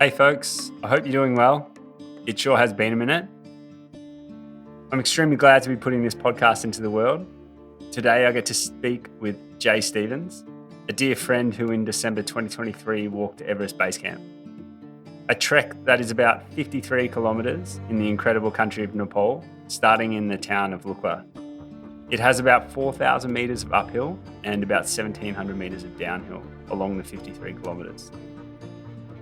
Hey folks, I hope you're doing well. It sure has been a minute. I'm extremely glad to be putting this podcast into the world. Today I get to speak with Jay Stevens, a dear friend who in December 2023 walked Everest Base Camp, a trek that is about 53 kilometres in the incredible country of Nepal, starting in the town of Lukla. It has about 4,000 metres of uphill and about 1,700 metres of downhill along the 53 kilometres.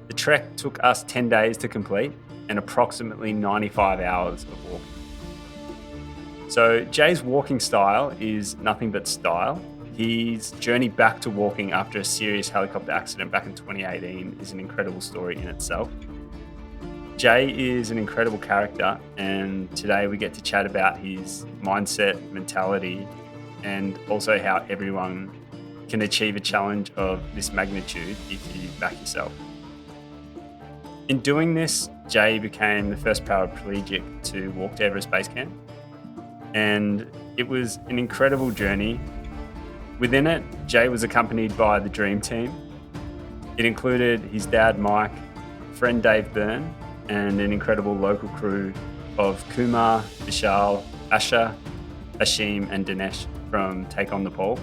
The trek took us 10 days to complete and approximately 95 hours of walking. So Jay's walking style is nothing but style. His journey back to walking after a serious helicopter accident back in 2018 is an incredible story in itself. Jay is an incredible character, and today we get to chat about his mindset, mentality, and also how everyone can achieve a challenge of this magnitude if you back yourself. In doing this, Jay became the first paraplegic to walk to Everest Base Camp. And it was an incredible journey. Within it, Jay was accompanied by the dream team. It included his dad, Mike, friend Dave Byrne, and an incredible local crew of Kumar, Vishal, Asha, Ashim, and Dinesh from Take On Nepal.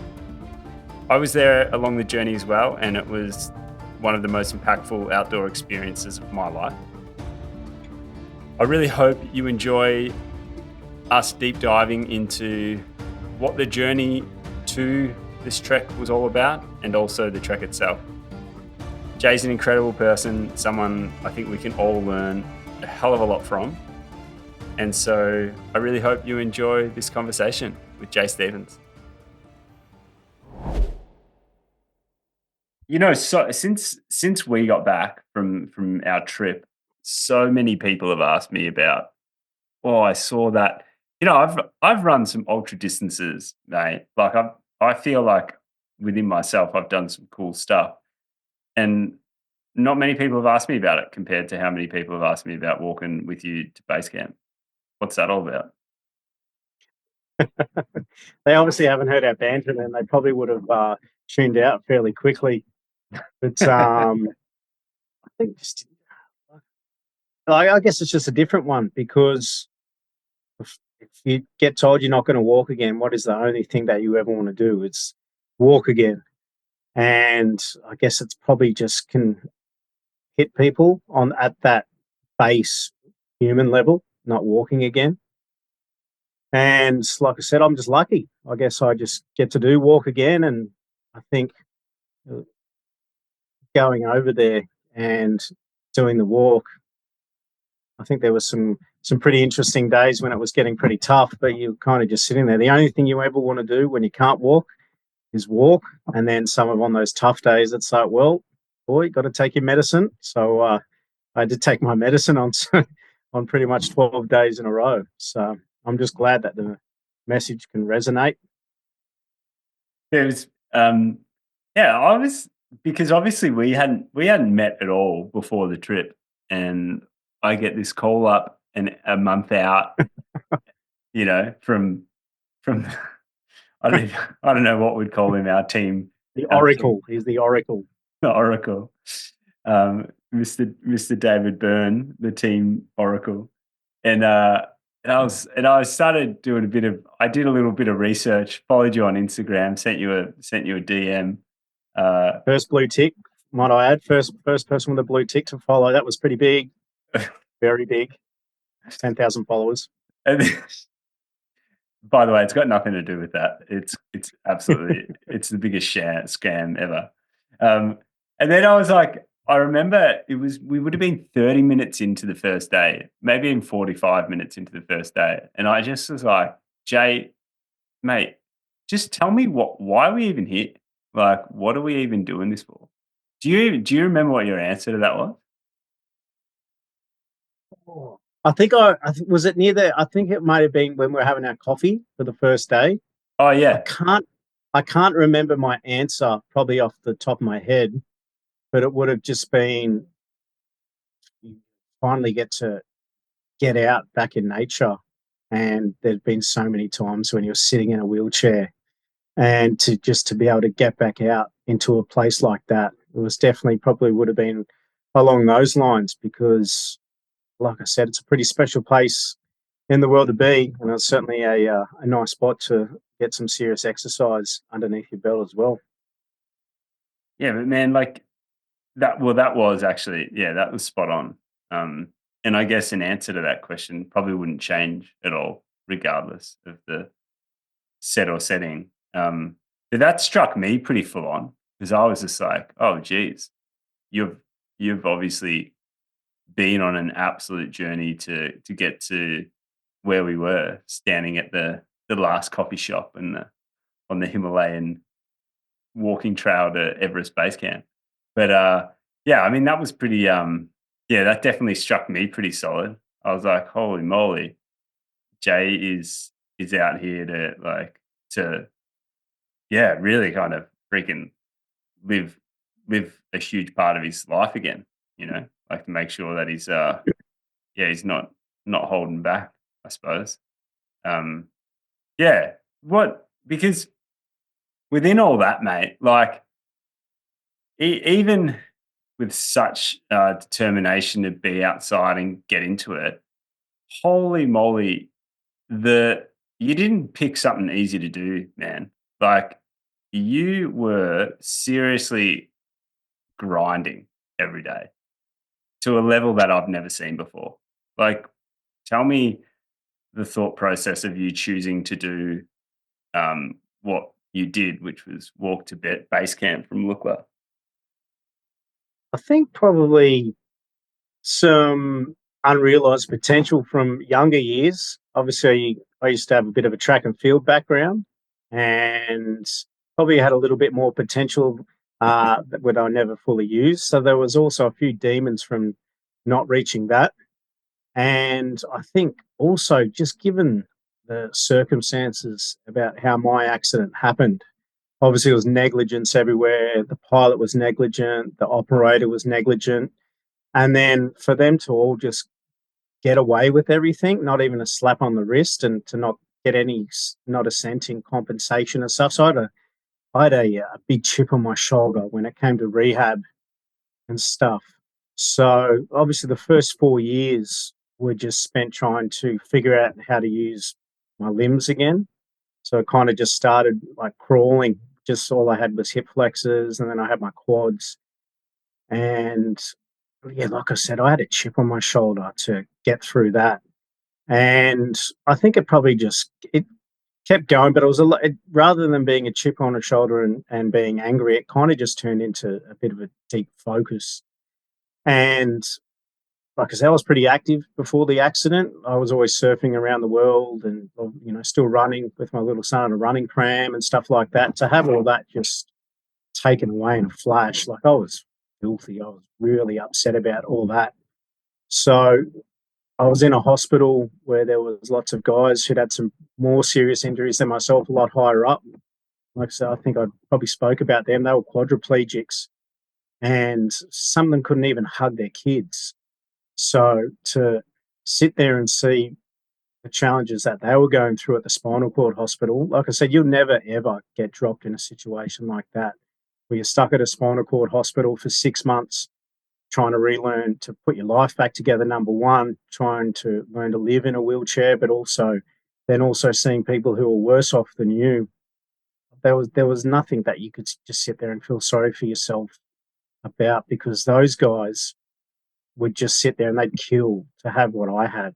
I was there along the journey as well, and it was one of the most impactful outdoor experiences of my life. I really hope you enjoy us deep diving into what the journey to this trek was all about and also the trek itself. Jay's an incredible person, someone I think we can all learn a hell of a lot from. And so I really hope you enjoy this conversation with Jay Stevens. You know, so since we got back from our trip, so many people have asked me about, oh, I saw that. You know, I've run some ultra distances, mate. Like I feel like within myself I've done some cool stuff. And not many people have asked me about it compared to how many people have asked me about walking with you to base camp. What's that all about? They obviously haven't heard our banter, and they probably would have tuned out fairly quickly. But I think I guess it's just a different one because if you get told you're not going to walk again, what is the only thing that you ever want to do? It's walk again. And I guess it's probably just can hit people on at that base human level, not walking again. And like I said, I'm just lucky. I guess I just get to do walk again. And I think uh, going over there and doing the walk, I think there was some pretty interesting days when it was getting pretty tough, but you're kind of just sitting there. The only thing you ever want to do when you can't walk is walk. And then some of on those tough days, it's like, well, boy, you got to take your medicine. So I did take my medicine on on pretty much 12 days in a row. So I'm just glad that the message can resonate. There's yeah, I was because obviously we hadn't met at all before the trip, and I get this call up and a month out, you know, from I don't even, I don't know what we'd call him, The our team Oracle is the Oracle. oracle, Mr. David Byrne, the team oracle, and I started doing I did a little bit of research, followed you on Instagram, sent you a DM. First blue tick, might I add? First person with a blue tick to follow. That was pretty big, very big. 10,000 followers. And by the way, it's got nothing to do with that. It's absolutely it's the biggest scam ever. And then I was like, I remember we would have been 30 minutes into the first day, maybe even 45 minutes into the first day, and I just was like, Jay, mate, just tell me why are we even here? Like, what are we even doing this for? Do you remember what your answer to that was? Oh. Was it near the. I think it might have been when we were having our coffee for the first day. Oh I yeah, can't I can't remember my answer probably off the top of my head, but it would have just been you finally get to get out back in nature. And there'd been so many times when you're sitting in a wheelchair and to be able to get back out into a place like that, it was definitely probably would have been along those lines because, like I said, it's a pretty special place in the world to be, and it's certainly a nice spot to get some serious exercise underneath your belt as well. Yeah, but man, like that was actually, yeah, that was spot on. Um, and I guess an answer to that question probably wouldn't change at all, regardless of the set or setting. But that struck me pretty full on because I was just like, oh, geez, you've you've obviously been on an absolute journey to get to where we were, standing at the last coffee shop and on the Himalayan walking trail to Everest Base Camp. But yeah, I mean that was pretty. Yeah, that definitely struck me pretty solid. I was like, holy moly, Jay is out here to to yeah, really kind of freaking live live a huge part of his life again. You know, like to make sure that he's yeah, he's not holding back. I suppose. Um, yeah, what because within all that, mate, like even with such determination to be outside and get into it, holy moly, the you didn't pick something easy to do, man. Like you were seriously grinding every day to a level that I've never seen before. Like, tell me the thought process of you choosing to do what you did, which was walk to base camp from Lukla. I think probably some unrealized potential from younger years. Obviously, I used to have a bit of a track and field background and probably had a little bit more potential that I never fully used. So there was also a few demons from not reaching that. And I think also just given the circumstances about how my accident happened, obviously there was negligence everywhere. The pilot was negligent, the operator was negligent. And then for them to all just get away with everything, not even a slap on the wrist, and to not get any, not a cent in compensation and stuff. So I had a big chip on my shoulder when it came to rehab and stuff. So obviously, the first 4 years were just spent trying to figure out how to use my limbs again. So it kind of just started like crawling. Just all I had was hip flexors, and then I had my quads. And yeah, like I said, I had a chip on my shoulder to get through that. And I think it probably just it kept going, but it was a lot. Rather than being a chip on a shoulder and being angry, it kind of just turned into a bit of a deep focus. And like I said, I was pretty active before the accident. I was always surfing around the world and still running with my little son on a running pram and stuff like that. To have all that just taken away in a flash, like I was filthy. I was really upset about all that. So I was in a hospital where there was lots of guys who'd had some more serious injuries than myself, a lot higher up. Like I said, I think I probably spoke about them. They were quadriplegics, and some of them couldn't even hug their kids. So to sit there and see the challenges that they were going through at the spinal cord hospital, like I said, you'll never ever get dropped in a situation like that where you're stuck at a spinal cord hospital for 6 months trying to relearn to put your life back together. Number one, trying to learn to live in a wheelchair, but also seeing people who are worse off than you. There was nothing that you could just sit there and feel sorry for yourself about because those guys would just sit there and they'd kill to have what I had.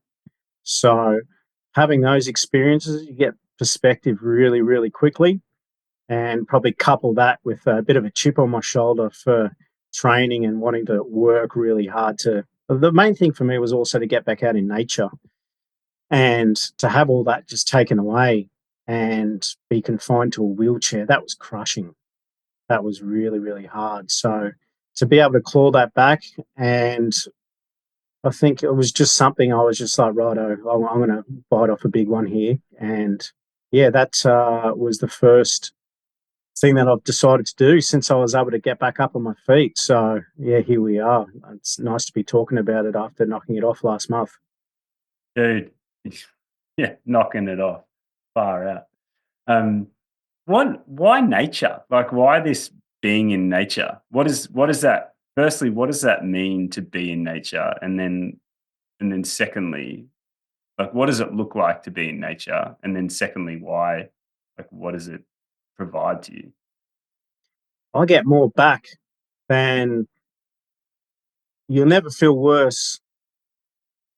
So having those experiences, you get perspective really, really quickly, and probably couple that with a bit of a chip on my shoulder for training and wanting to work really hard to. The main thing for me was also to get back out in nature and to have all that just taken away and be confined to a wheelchair. That was crushing. That was really, really hard. So to be able to claw that back, and I think it was just something I was just like, righto, I'm going to bite off a big one here. And yeah, that was the first thing that I've decided to do since I was able to get back up on my feet. So yeah, here we are. It's nice to be talking about it after knocking it off last month. Dude, yeah, knocking it off. Far out. Um, why nature? Like, why this being in nature? What is that? firstly, what does that mean to be in nature? And then secondly, like, what does it look like to be in nature? And then secondly, why? Like, what does it provide to you? I get more back than you'll never feel worse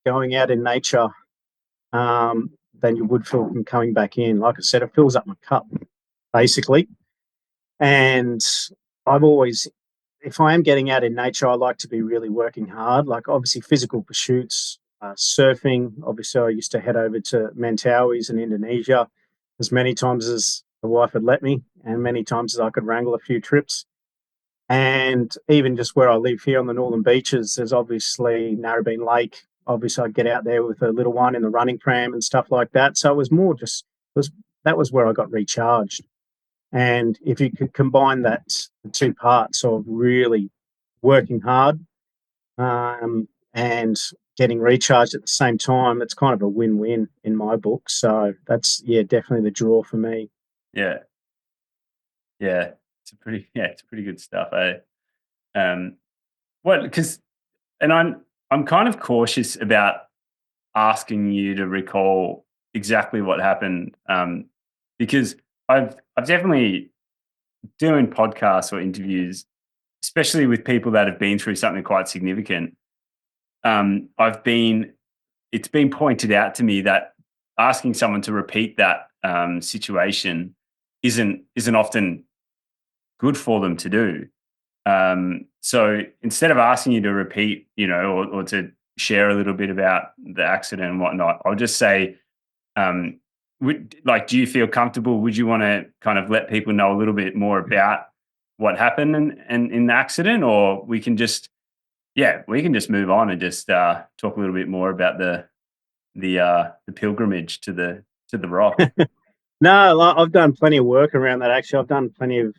going out in nature than you would feel from coming back in. Like I said, it fills up my cup, basically. And I've always, if I am getting out in nature, I like to be really working hard. Like obviously physical pursuits, surfing. Obviously, I used to head over to Mentawais in Indonesia as many times as the wife had let me, and many times as I could wrangle a few trips. And even just where I live here on the northern beaches, there's obviously Narrabeen Lake. Obviously, I'd get out there with a little one in the running pram and stuff like that. So it was more just was that was where I got recharged. And if you could combine that, the two parts of really working hard and getting recharged at the same time, it's kind of a win-win in my book. So that's definitely the draw for me. Yeah, yeah, it's pretty good stuff. Um, what because and I'm kind of cautious about asking you to recall exactly what happened, because I've definitely doing podcasts or interviews, especially with people that have been through something quite significant. I've been It's been pointed out to me that asking someone to repeat that situation isn't often good for them to do. So instead of asking you to repeat, or to share a little bit about the accident and whatnot, I'll just say, um, do you feel comfortable? Would you want to kind of let people know a little bit more about what happened and in the accident, or we can just move on and just talk a little bit more about the pilgrimage to the rock. No, I've done plenty of work around that. Actually, I've done plenty of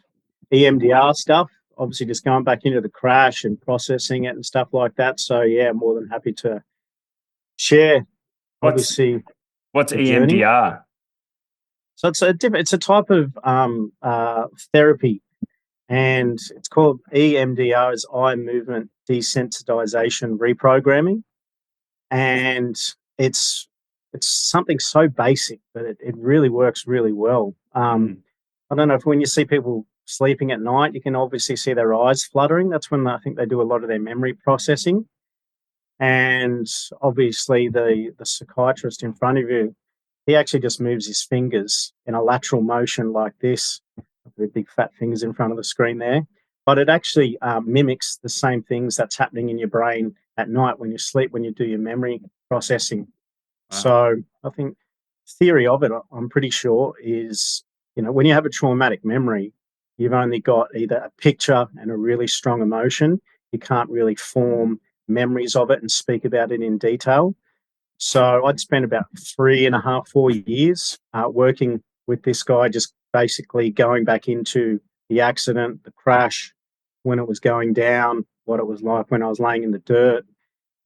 EMDR stuff. Obviously, just going back into the crash and processing it and stuff like that. So yeah, I'm more than happy to share. What's Obviously, what's the journey. EMDR? So it's a type of therapy, and it's called EMDR, is eye movement desensitization reprogramming, and it's it's something so basic, but it really works really well. Mm, I don't know if when you see people sleeping at night, you can obviously see their eyes fluttering. That's when I think they do a lot of their memory processing. And obviously, the psychiatrist in front of you, he actually just moves his fingers in a lateral motion like this, the big fat fingers in front of the screen there. But it actually mimics the same things that's happening in your brain at night when you sleep, when you do your memory processing. wow. So I think theory of it, I'm pretty sure, is when you have a traumatic memory, you've only got either a picture and a really strong emotion. You can't really form memories of it and speak about it in detail. So I'd spent about 3.5, 4 years working with this guy, just basically going back into the accident, the crash, when it was going down, what it was like when I was laying in the dirt,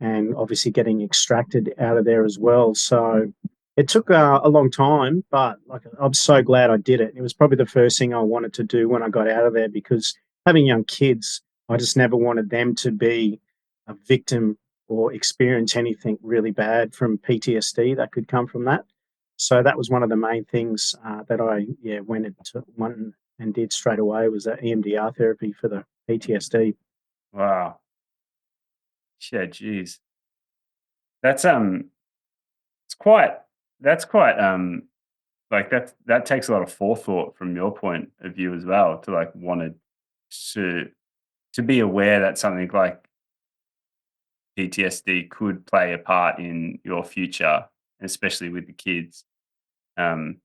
and obviously getting extracted out of there as well. So it took a long time, but like I'm so glad I did it. It was probably the first thing I wanted to do when I got out of there, because having young kids, I just never wanted them to be a victim or experience anything really bad from PTSD that could come from that. So that was one of the main things that I went and did straight away, was that EMDR therapy for the PTSD. Wow. Yeah, geez. That's it's quite that's quite like that takes a lot of forethought from your point of view as well, to like want to to be aware that something like PTSD could play a part in your future, especially with the kids. Um,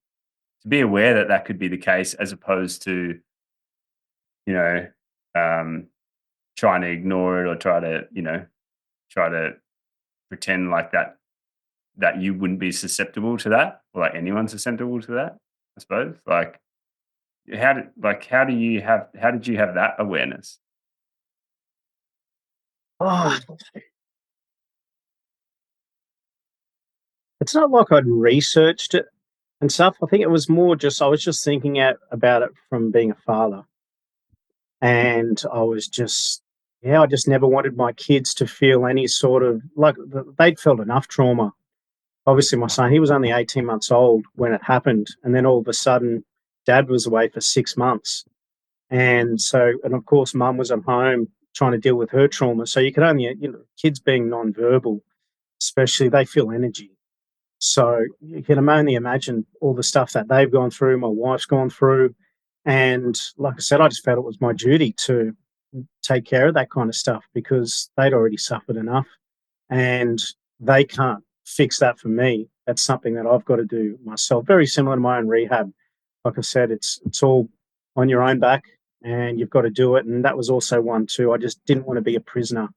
to be aware that that could be the case, as opposed to, you know, um, trying to ignore it, or try to pretend like that you wouldn't be susceptible to that, or like anyone's susceptible to that. I suppose. Like, how did you have that awareness? Oh, it's not like I'd researched it and stuff. I think it was more just I was just thinking about it from being a father, and I was just yeah, I just never wanted my kids to feel any sort of like they'd felt enough trauma. Obviously, my son, he was only 18 months old when it happened. And then all of a sudden, dad was away for 6 months. And so, and of course, mum was at home trying to deal with her trauma. So you could only, kids being non-verbal, especially, they feel energy. So you can only imagine all the stuff that they've gone through, my wife's gone through. And like I said, I just felt it was my duty to take care of that kind of stuff because they'd already suffered enough and they can't fix that for me. That's something that I've got to do myself. Very similar to my own rehab. Like I said, it's all on your own back and you've got to do it. And that was also one too. I just didn't want to be a prisoner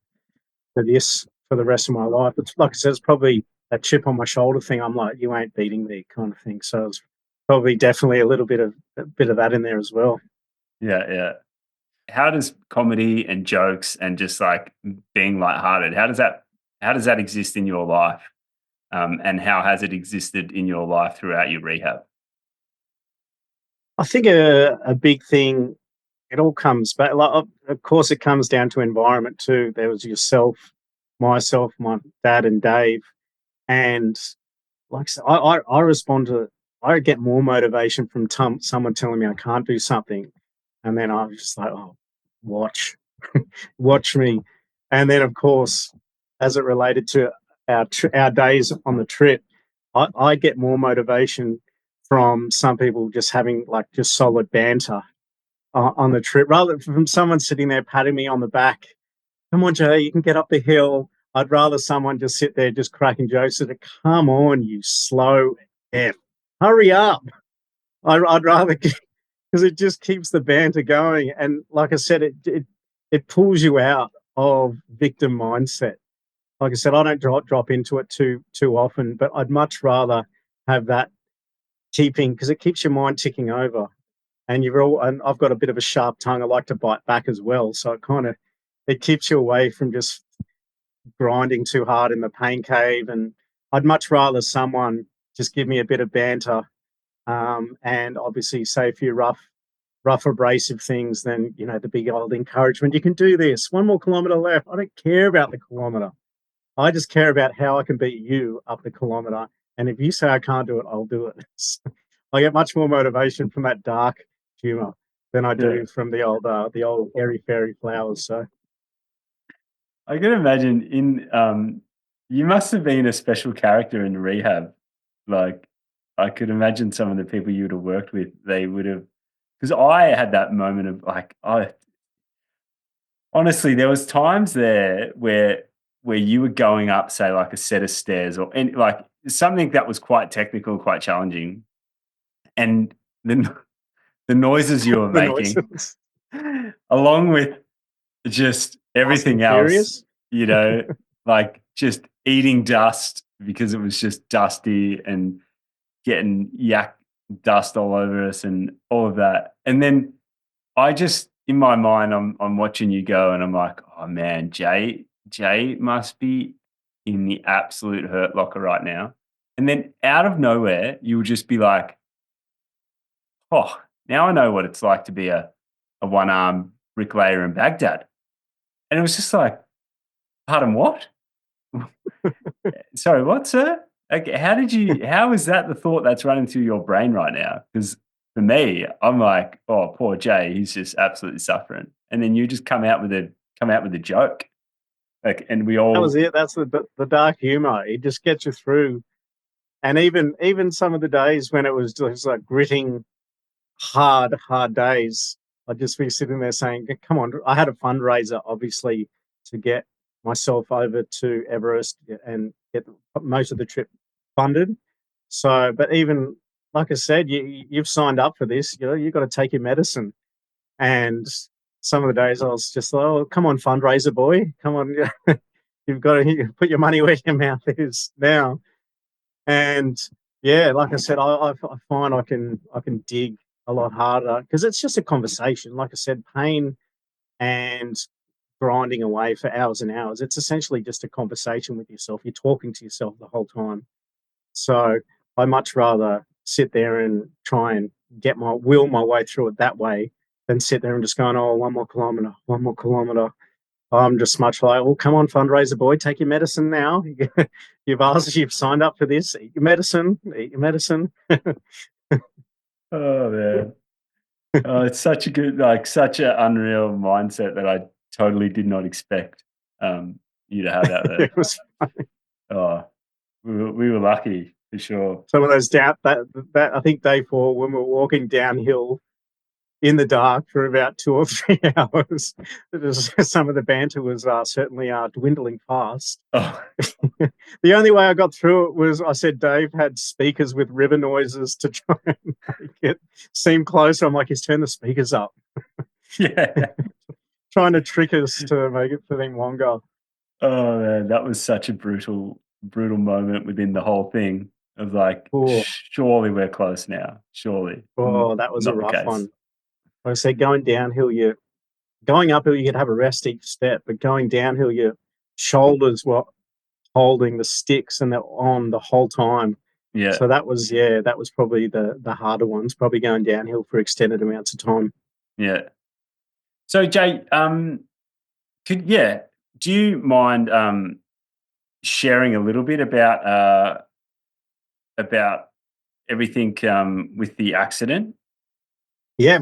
for this for the rest of my life. It's like I said, it's probably that chip on my shoulder thing. I'm like, you ain't beating me kind of thing. So it's probably definitely a bit of that in there as well. Yeah, yeah. How does comedy and jokes and just like being lighthearted, how does that exist in your life? And how has it existed in your life throughout your rehab? I think a big thing, it all comes back. Like, of course, it comes down to environment too. There was yourself, myself, my dad, and Dave. And like I said, I respond to, I get more motivation from someone telling me I can't do something. And then I'm just like, oh, watch, watch me. And then, of course, as it related to our days on the trip, I get more motivation from some people just having like just solid banter on the trip rather than from someone sitting there patting me on the back. Come on, Jay, you can get up the hill. I'd rather someone just sit there just cracking jokes at it. Come on, you slow F. Hurry up. I'd rather, because it just keeps the banter going. And like I said, it pulls you out of victim mindset. Like I said, I don't drop into it too often, but I'd much rather have that keeping because it keeps your mind ticking over. And I've got a bit of a sharp tongue. I like to bite back as well. So it keeps you away from just grinding too hard in the pain cave. And I'd much rather someone just give me a bit of banter, and obviously say a few rough abrasive things than the big old encouragement. You can do this. 1 more kilometer left. I don't care about the kilometer. I just care about how I can beat you up the kilometer. And if you say I can't do it, I'll do it. I get much more motivation from that dark humor than I Yeah. do from the old airy fairy flowers. So I can imagine you must have been a special character in rehab. Like, I could imagine some of the people you would have worked with, they would have, because I had that moment of like, I honestly, there was times there where you were going up, say, like a set of stairs or and like something that was quite technical, quite challenging, and the the noises you were the making, noises. along with just Fast and everything else, Furious. you know, like just eating dust because it was just dusty and getting yak dust all over us and all of that. And then I just in my mind, I'm watching you go and I'm like, oh man, Jay must be in the absolute hurt locker right now. And then out of nowhere, you would just be like, oh, now I know what it's like to be a one-armed bricklayer in Baghdad. And it was just like, pardon, what? Sorry, what, sir? Like, how is that the thought that's running through your brain right now? Because for me, I'm like, oh, poor Jay, he's just absolutely suffering. And then you just come out with a joke. Like, and we That was all it. That's the dark humor. It just gets you through. And even some of the days when it was just like gritting, hard days, I'd just be sitting there saying, "Come on!" I had a fundraiser, obviously, to get myself over to Everest and get most of the trip funded. So, but even like I said, you've signed up for this. You've got to take your medicine. And some of the days I was just like, "Oh, come on, fundraiser boy, come on." You've got to put your money where your mouth is now. And yeah, like I said, I find I can dig a lot harder because it's just a conversation. Like I said, pain and grinding away for hours and hours. It's essentially just a conversation with yourself. You're talking to yourself the whole time. So I much rather sit there and try and will my way through it that way than sit there and just going, oh, 1 more kilometer, 1 more kilometer. I'm just much like, well, come on, fundraiser boy, take your medicine now. You've signed up for this. Eat your medicine. Eat your medicine. Oh man. Oh, it's such a good, like such an unreal mindset that I totally did not expect you to have that It there. was Oh, we were lucky for sure. some of those down that I think day 4 when we were walking downhill in the dark for about 2 or 3 hours. Some of the banter was certainly dwindling fast. Oh, The only way I got through it was I said Dave had speakers with river noises to try and make it seem closer. I'm like, he's turned the speakers up, yeah. trying to trick us to make it seem longer. Oh man, that was such a brutal moment within the whole thing. Of like, Oh, surely we're close now. Surely. that was a Not the rough case. one. Like I said, going uphill, you could have a rest each step, but going downhill, your shoulders were holding the sticks and they're on the whole time. Yeah. So that was probably the harder ones, probably going downhill for extended amounts of time. Yeah. So Jay, do you mind sharing a little bit about everything with the accident? Yeah.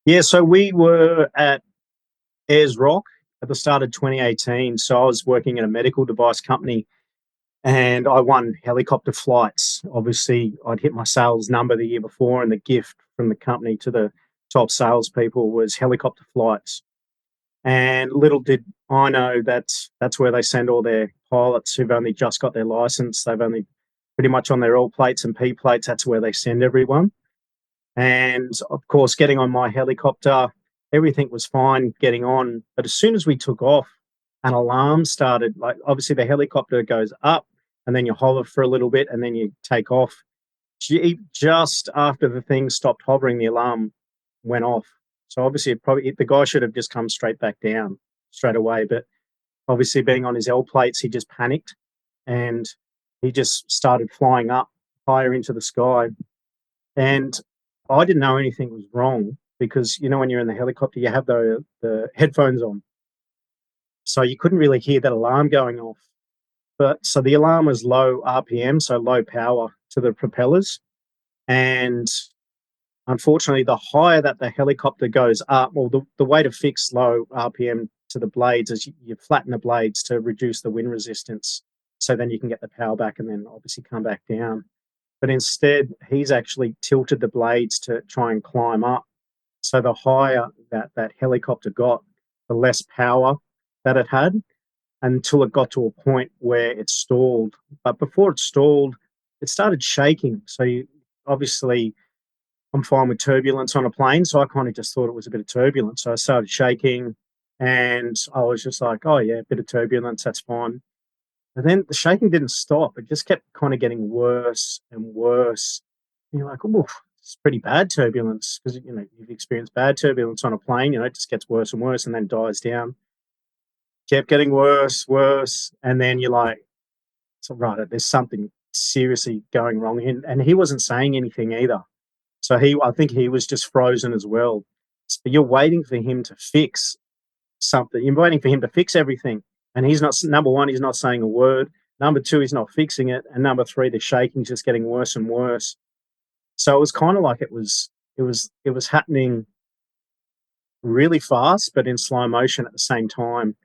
Yeah, so we were at Ayers Rock at the start of 2018. So I was working at a medical device company and I won helicopter flights. Obviously, I'd hit my sales number the year before, and the gift from the company to the top salespeople was helicopter flights. And little did I know that that's where they send all their pilots who've only just got their license. They've only pretty much on their L plates and P plates. That's where they send everyone. And of course, getting on my helicopter, everything was fine getting on. But as soon as we took off, an alarm started. Like, obviously, the helicopter goes up and then you hover for a little bit and then you take off. Just after the thing stopped hovering, the alarm went off. So obviously, the guy should have just come straight back down straight away. But obviously, being on his L plates, he just panicked and he just started flying up higher into the sky. And I didn't know anything was wrong because when you're in the helicopter, you have the headphones on, so you couldn't really hear that alarm going off. But so the alarm was low RPM, so low power to the propellers, and unfortunately, the higher that the helicopter goes up, well, the way to fix low RPM to the blades is you flatten the blades to reduce the wind resistance, so then you can get the power back and then obviously come back down. But instead, he's actually tilted the blades to try and climb up. So the higher that helicopter got, the less power that it had until it got to a point where it stalled. But before it stalled, it started shaking. So obviously, I'm fine with turbulence on a plane. So I kind of just thought it was a bit of turbulence. So I started shaking and I was just like, oh, yeah, a bit of turbulence, that's fine. And then the shaking didn't stop. It just kept kind of getting worse and worse. And you're like, oh, it's pretty bad turbulence because you've experienced bad turbulence on a plane. It just gets worse and worse and then dies down. Kept getting worse, worse, and then you're like, so right, there's something seriously going wrong. And he wasn't saying anything either. So I think he was just frozen as well. But you're waiting for him to fix something. You're waiting for him to fix everything. And he's not, number one, he's not saying a word. Number two, he's not fixing it. And number three, the shaking's just getting worse and worse. So it was kind of like it was happening really fast, but in slow motion at the same time.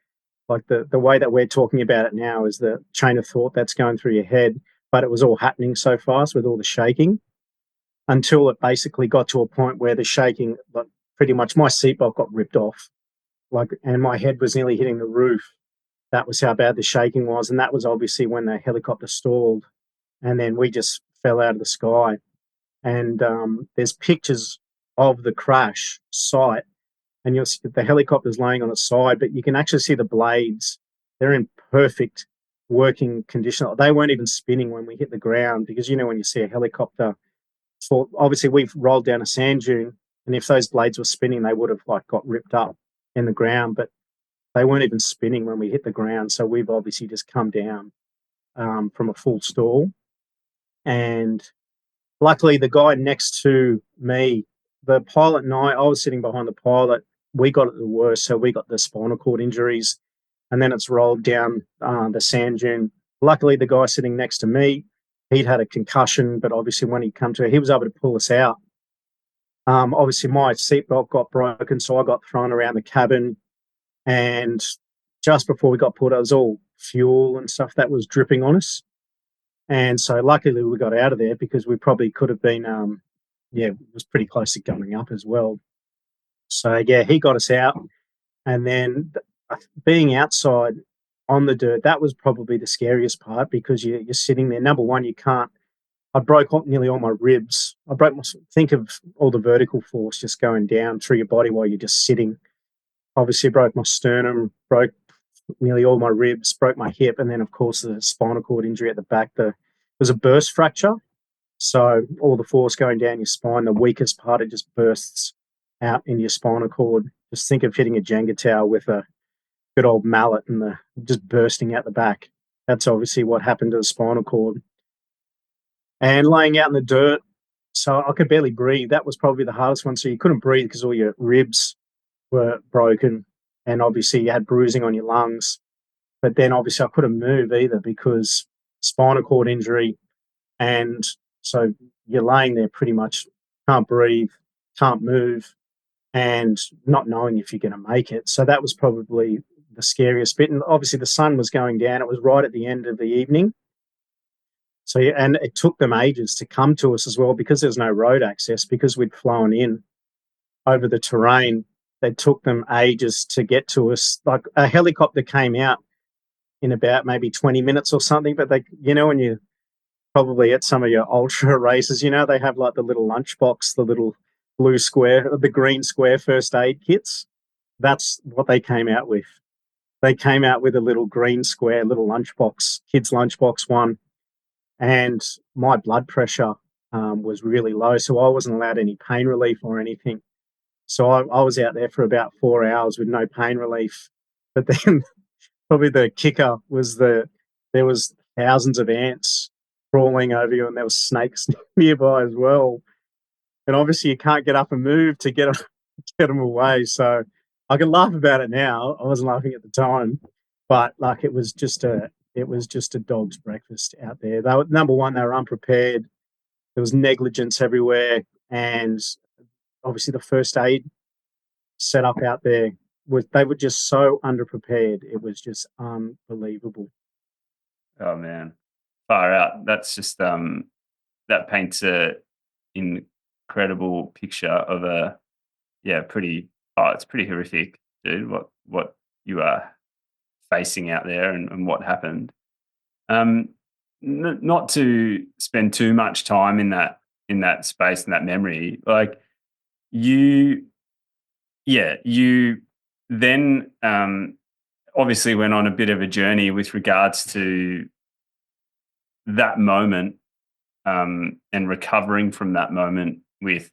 Like the way that we're talking about it now is the chain of thought that's going through your head, but it was all happening so fast with all the shaking until it basically got to a point where the shaking, like pretty much my seatbelt got ripped off, like, and my head was nearly hitting the roof. That was how bad the shaking was, and that was obviously when the helicopter stalled, and then we just fell out of the sky. And there's pictures of the crash site, and you'll see the helicopter's laying on its side, but you can actually see the blades. They're in perfect working condition. They weren't even spinning when we hit the ground because when you see a helicopter, obviously we've rolled down a sand dune, and if those blades were spinning, they would have like got ripped up in the ground, but they weren't even spinning when we hit the ground. So we've obviously just come down from a full stall. And luckily, the guy next to me, the pilot and I was sitting behind the pilot. we got it the worst. So we got the spinal cord injuries, and then it's rolled down the sand dune. Luckily, the guy sitting next to me, he'd had a concussion, but obviously when he come to it, he was able to pull us out. Obviously, my seatbelt got broken, so I got thrown around the cabin. And just before we got pulled out, it was all fuel and stuff that was dripping on us. And so luckily we got out of there because we probably could have been, yeah, it was pretty close to going up as well. So yeah, he got us out. And then being outside on the dirt, that was probably the scariest part because you're sitting there. Number one, you can't. I broke nearly all my ribs. I broke my. Think of all the vertical force just going down through your body while you're just sitting. Obviously, broke my sternum, broke nearly all my ribs, broke my hip, and then of course the spinal cord injury at the back. There was a burst fracture, so all the force going down your spine, the weakest part, it just bursts out in your spinal cord. Just think of hitting a Jenga tower with a good old mallet and the just bursting out the back. That's obviously what happened to the spinal cord. And laying out in the dirt, so I could barely breathe. That was probably the hardest one. So you couldn't breathe because all your ribs were broken, and obviously you had bruising on your lungs. But then obviously I couldn't move either because spinal cord injury, and so you're laying there pretty much can't breathe, can't move, and not knowing if you're going to make it. So that was probably the scariest bit. And obviously the sun was going down. It was right at the end of the evening. So yeah, and it took them ages to come to us as well because there's no road access because we'd flown in over the terrain. It took them ages to get to us. Like a helicopter came out in about maybe 20 minutes or something. But they, when you probably at some of your ultra races, they have like the little lunchbox, the little blue square, the green square first aid kits. That's what they came out with. They came out with a little green square, little lunchbox, kids' lunchbox one. And my blood pressure was really low. So I wasn't allowed any pain relief or anything. So I was out there for about 4 hours with no pain relief. But then probably the kicker was there was thousands of ants crawling over you and there was snakes nearby as well. And obviously you can't get up and move to get them away. So I can laugh about it now. I wasn't laughing at the time, but like it was just a dog's breakfast out there. They were, number one, they were unprepared. There was negligence everywhere, and obviously the first aid setup out there they were just so underprepared. It was just unbelievable. Oh man, far out. That's just that paints a incredible picture of a pretty. Oh, it's pretty horrific, dude. What you are facing out there and what happened. Not to spend too much time in that space and that memory, like you, you then obviously went on a bit of a journey with regards to that moment and recovering from that moment with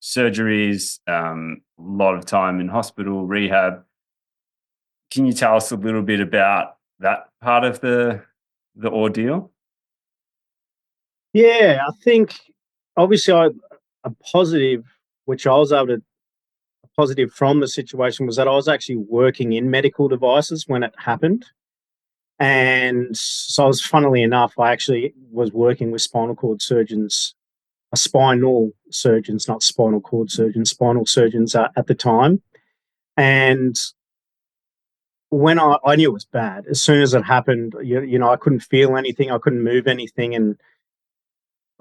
surgeries, a lot of time in hospital, rehab. Can you tell us a little bit about that part of the ordeal? Yeah, I think obviously a positive, which I was able to a positive from the situation was that I was actually working in medical devices when it happened. And so I was, funnily enough, I actually was working with spinal cord surgeons, spinal surgeons, not spinal cord surgeons, spinal surgeons at the time. And when I knew it was bad, as soon as it happened, I couldn't feel anything, I couldn't move anything. And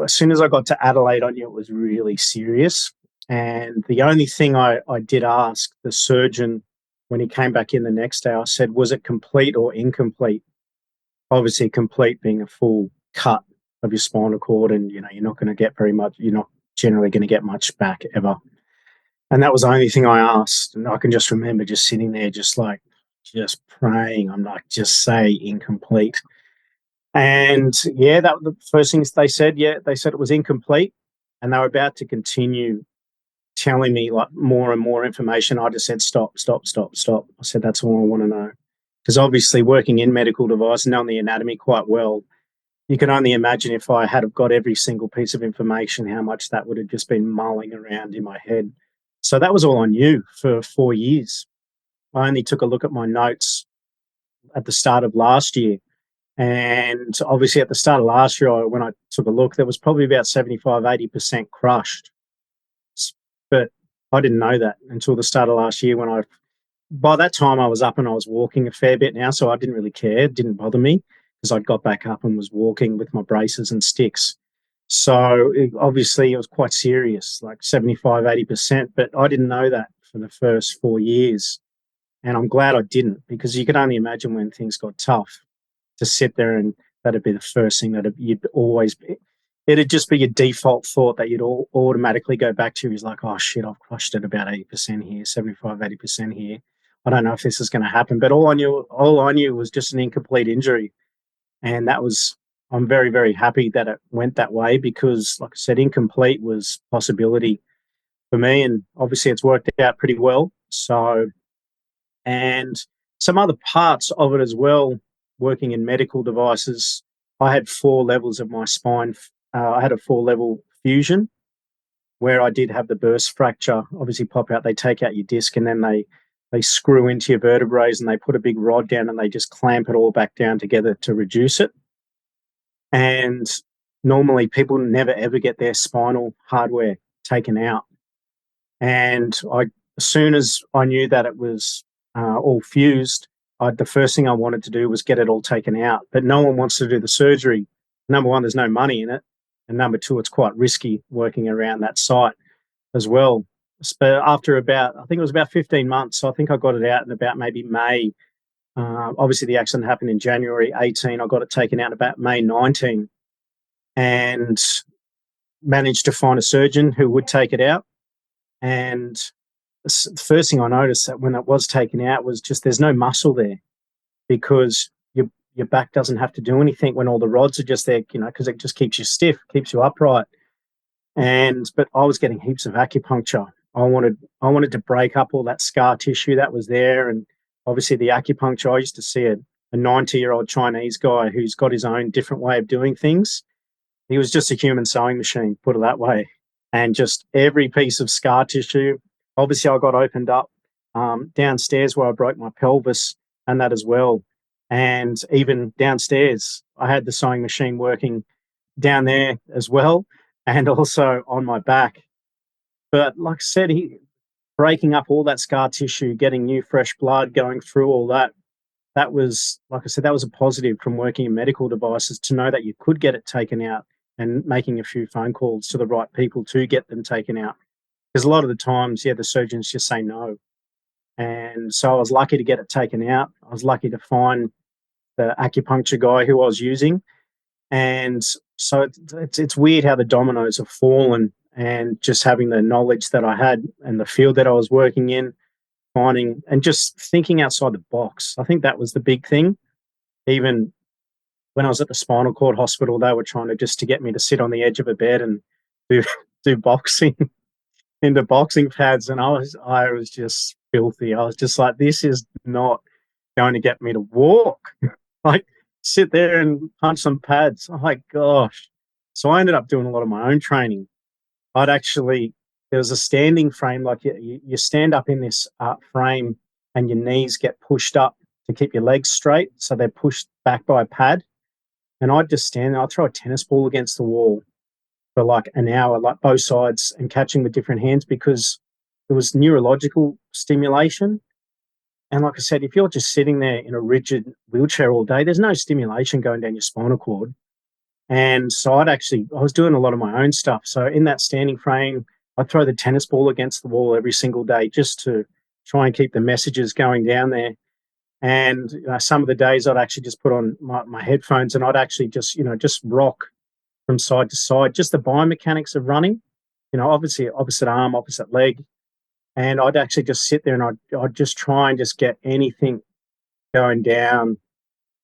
as soon as I got to Adelaide, I knew it was really serious. And the only thing I did ask the surgeon when he came back in the next day, I said, was it complete or incomplete? Obviously, complete being a full cut of your spinal cord, and you're not going to get very much. You're not generally going to get much back ever. And that was the only thing I asked. And I can just remember just sitting there, just praying. I'm like, just say incomplete. And yeah, that was the first things they said. Yeah, they said it was incomplete, and they were about to continue telling me like more and more information. I just said, stop, stop, stop, stop. I said, that's all I want to know. Because obviously, working in medical device, knowing the anatomy quite well, you can only imagine if I had have got every single piece of information, how much that would have just been mulling around in my head. So that was all I knew for 4 years. I only took a look at my notes at the start of last year. And obviously, at the start of last year, when I took a look, there was probably about 75, 80% crushed. But I didn't know that until the start of last year by that time, I was up and I was walking a fair bit now. So I didn't really care. It didn't bother me because I'd got back up and was walking with my braces and sticks. So obviously, it was quite serious, like 75, 80%. But I didn't know that for the first 4 years. And I'm glad I didn't, because you could only imagine when things got tough to sit there, and that'd be the first thing that you'd always be. It'd just be your default thought that you'd automatically go back to is like, oh shit, I've crushed it about 80% here, 75, 80% here. I don't know if this is going to happen. But all I knew was just an incomplete injury. And I'm very, very happy that it went that way, because, like I said, incomplete was a possibility for me. And obviously it's worked out pretty well. So, and some other parts of it as well, working in medical devices, I had 4 levels of my spine. I had a 4-level fusion where I did have the burst fracture obviously pop out. They take out your disc, and then they screw into your vertebrae, and they put a big rod down, and they just clamp it all back down together to reduce it. And normally people never ever get their spinal hardware taken out. And as soon as I knew that it was all fused, the first thing I wanted to do was get it all taken out. But no one wants to do the surgery. Number one, there's no money in it. And number two, it's quite risky working around that site as well. But after I think it was about 15 months, so I think I got it out in about maybe May. Obviously, the accident happened in January 18. I got it taken out about May 19, and managed to find a surgeon who would take it out. And the first thing I noticed that when it was taken out was just there's no muscle there, because your back doesn't have to do anything when all the rods are just there, because it just keeps you stiff, keeps you upright. But I was getting heaps of acupuncture. I wanted to break up all that scar tissue that was there, and obviously the acupuncture. I used to see a 90-year-old Chinese guy who's got his own different way of doing things. He was just a human sewing machine, put it that way. And just every piece of scar tissue. Obviously, I got opened up downstairs where I broke my pelvis and that as well. And even downstairs, I had the sewing machine working down there as well, and also on my back. But like I said, breaking up all that scar tissue, getting new fresh blood, going through all that, that was, like I said, that was a positive from working in medical devices, to know that you could get it taken out, and making a few phone calls to the right people to get them taken out. Because a lot of the times, the surgeons just say no. And so I was lucky to get it taken out. I was lucky to find the acupuncture guy who I was using. And so it's weird how the dominoes have fallen, and just having the knowledge that I had and the field that I was working in, finding and just thinking outside the box. I think that was the big thing. Even when I was at the spinal cord hospital, they were trying to get me to sit on the edge of a bed and do do boxing into boxing pads, and I was just filthy. I was just like, this is not going to get me to walk. Like, sit there and punch some pads. Oh my gosh. So I ended up doing a lot of my own training. There was a standing frame, like you stand up in this frame, and your knees get pushed up to keep your legs straight. So they're pushed back by a pad. And I'd just stand there, I'd throw a tennis ball against the wall for like an hour, like both sides, and catching with different hands, because there was neurological stimulation. And like I said, if you're just sitting there in a rigid wheelchair all day, there's no stimulation going down your spinal cord. And so I was doing a lot of my own stuff. So in that standing frame, I'd throw the tennis ball against the wall every single day, just to try and keep the messages going down there. And some of the days I'd actually just put on my headphones, and I'd actually just rock from side to side, just the biomechanics of running, obviously opposite arm, opposite leg. And I'd actually just sit there, and I'd just try and just get anything going down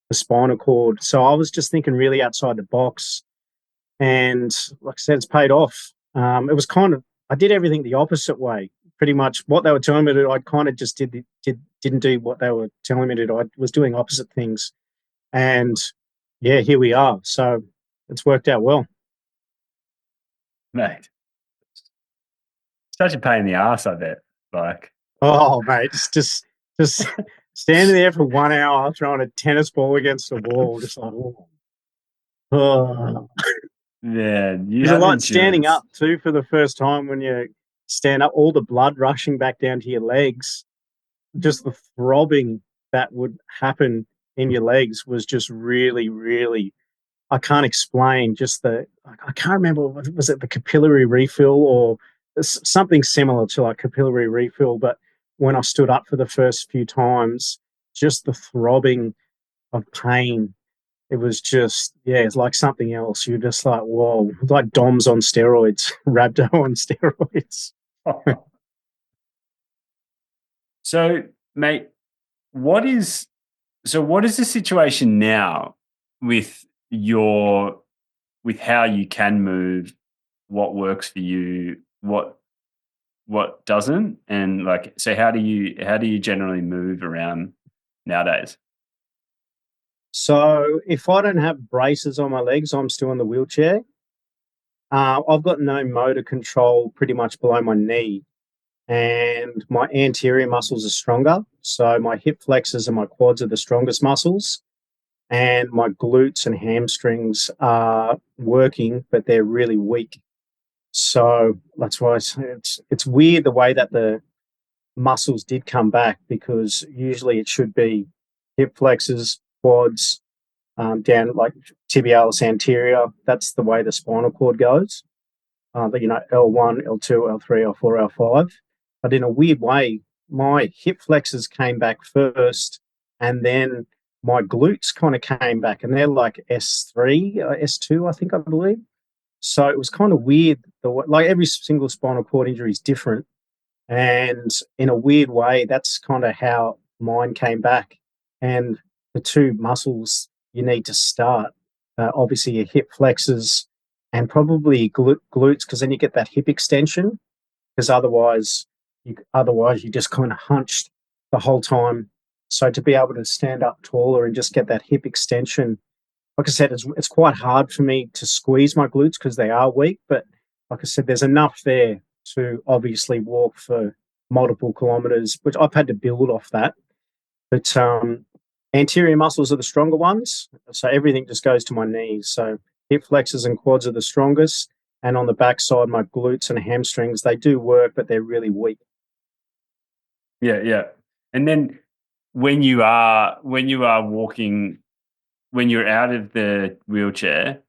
the spinal cord. So I was just thinking really outside the box. And like I said, it's paid off. It was I did everything the opposite way. Pretty much what they were telling me to do, I kind of just didn't do what they were telling me to do. I was doing opposite things. And yeah, here we are. So it's worked out well. Mate, Such a pain in the ass, I bet. Like, Oh, mate, just standing there for 1 hour throwing a tennis ball against a wall, just like, oh. man, you There's a have lot standing endurance. up too for the first time when you stand up, all the blood rushing back down to your legs, just the throbbing that would happen in your legs was just really, really, I can't explain. Just I can't remember, was it the capillary refill or something similar to like capillary refill? But when I stood up for the first few times, just the throbbing of pain, it was just, yeah, it's like something else. You're just like, whoa, like DOMs on steroids, Rhabdo on steroids. So, mate, what is what is the situation now with your with how you can move, what works for you, what doesn't, and like, so how do you generally move around nowadays? So if I don't have braces on my legs, I'm still in the wheelchair. I've got no motor control pretty much below my knee, and my anterior muscles are stronger. So my hip flexors and my quads are the strongest muscles, and my glutes and hamstrings are working, but they're really weak. So that's why it's weird the way that the muscles did come back, because usually it should be hip flexors, quads, down like tibialis anterior. That's the way the spinal cord goes. But L1, L2, L3, L4, L5. But in a weird way, my hip flexors came back first, and then my glutes kind of came back, and they're like S3, S2, I think, I believe. So it was kind of weird. Like every single spinal cord injury is different, and in a weird way, that's kind of how mine came back. And the two muscles you need to start, obviously, your hip flexors and probably glutes, because then you get that hip extension. Because otherwise you just kind of hunched the whole time. So to be able to stand up taller and just get that hip extension, like I said, it's quite hard for me to squeeze my glutes because they are weak. But like I said, there's enough there to obviously walk for multiple kilometers, which I've had to build off that. But anterior muscles are the stronger ones, so everything just goes to my knees. So hip flexors and quads are the strongest, and on the backside, my glutes and hamstrings, they do work, but they're really weak. Yeah, yeah. And then when you are walking, when you're out of the wheelchair,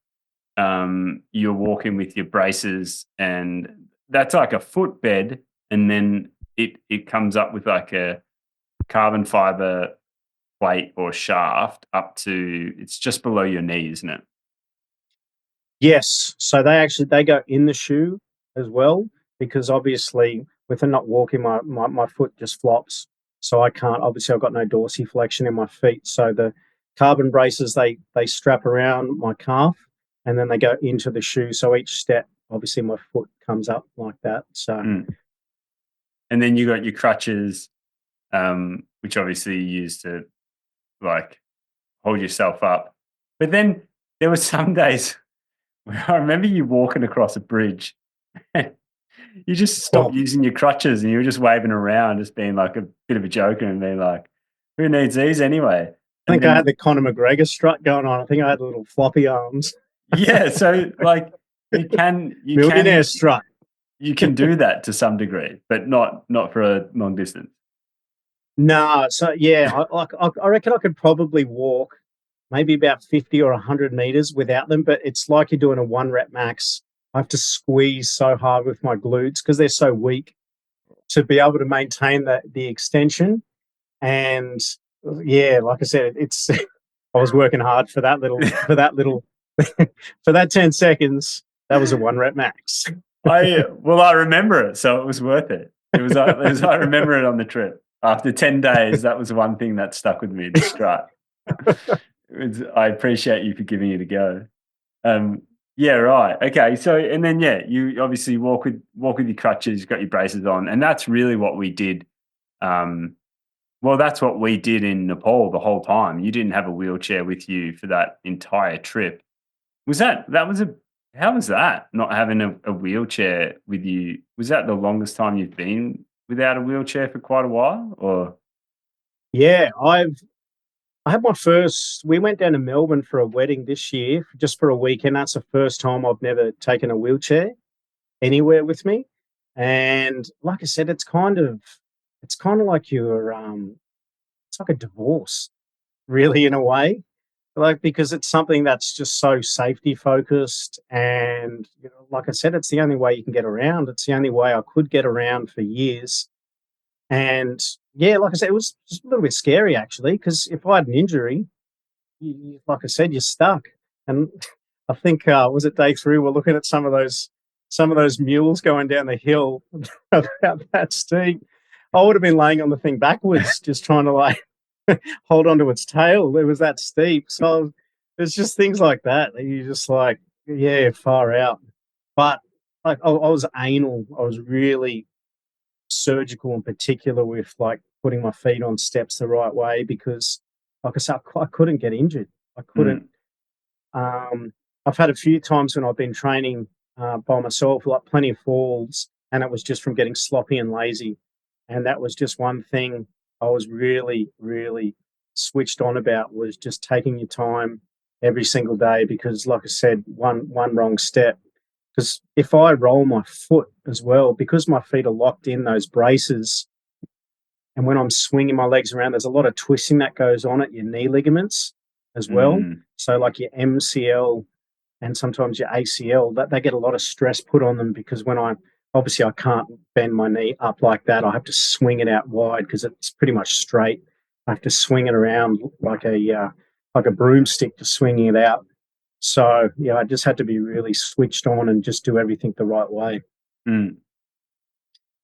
you're walking with your braces, and that's like a footbed, and then it comes up with like a carbon fiber plate or shaft up to, it's just below your knee, isn't it? Yes, so they go in the shoe as well, because obviously with them not walking, my foot just flops. So I can't, obviously I've got no dorsiflexion in my feet. So the carbon braces, they strap around my calf, and then they go into the shoe. So each step, obviously my foot comes up like that. So Mm. And then you got your crutches, which obviously you use to like hold yourself up. But then there were some days where I remember you walking across a bridge. You just stopped oh, using your crutches and you were just waving around, just being like a bit of a joker and being like, "Who needs these anyway?" I And think I had then the Conor McGregor strut going on. I think I had little floppy arms, yeah, so like millionaire strut. you can do that to some degree, but not for a long distance. No, so yeah, I reckon I could probably walk maybe about 50 or 100 meters without them, but it's like you're doing a one rep max. I have to squeeze so hard with my glutes because they're so weak to be able to maintain the extension. And yeah, like I said, it's I was working hard for that little for that 10 seconds. That was a one rep max. I remember it, so it was worth it. I remember it on the trip. After 10 days, that was one thing that stuck with me, the strut. I appreciate you for giving it a go. Yeah, right. Okay, so and then yeah, you obviously walk with your crutches, you've got your braces on, and that's really what we did. Um, well, that's what we did in Nepal the whole time. You didn't have a wheelchair with you for that entire trip. Was that was a How was that? Not having a wheelchair with you? Was that the longest time you've been without a wheelchair for quite a while? Or Yeah, I had my first. We went down to Melbourne for a wedding this year, just for a weekend. That's the first time I've never taken a wheelchair anywhere with me. And like I said, it's kind of like it's like a divorce, really, in a way. Like because it's something that's just so safety focused, and like I said, it's the only way you can get around. It's the only way I could get around for years. And yeah, like I said, it was just a little bit scary actually, because if I had an injury, like I said, you're stuck. And I think was it day three? We're looking at some of those mules going down the hill about that steep. I would have been laying on the thing backwards, just trying to like hold onto its tail. It was that steep. So it's just things like that that you just like, yeah, far out. But like I was anal. I was really surgical in particular with like putting my feet on steps the right way because, like I said, I couldn't get injured. I couldn't. mm, Um, I've had a few times when I've been training by myself, like plenty of falls, and it was just from getting sloppy and lazy. And that was just one thing I was really, really switched on about was just taking your time every single day because, like I said, one wrong step. Because if I roll my foot as well, because my feet are locked in those braces, and when I'm swinging my legs around, there's a lot of twisting that goes on at your knee ligaments as well. mm, So, like your MCL and sometimes your ACL, that they get a lot of stress put on them because when I can't bend my knee up like that. I have to swing it out wide because it's pretty much straight. I have to swing it around like a broomstick to swinging it out. So yeah, I just had to be really switched on and just do everything the right way. mm.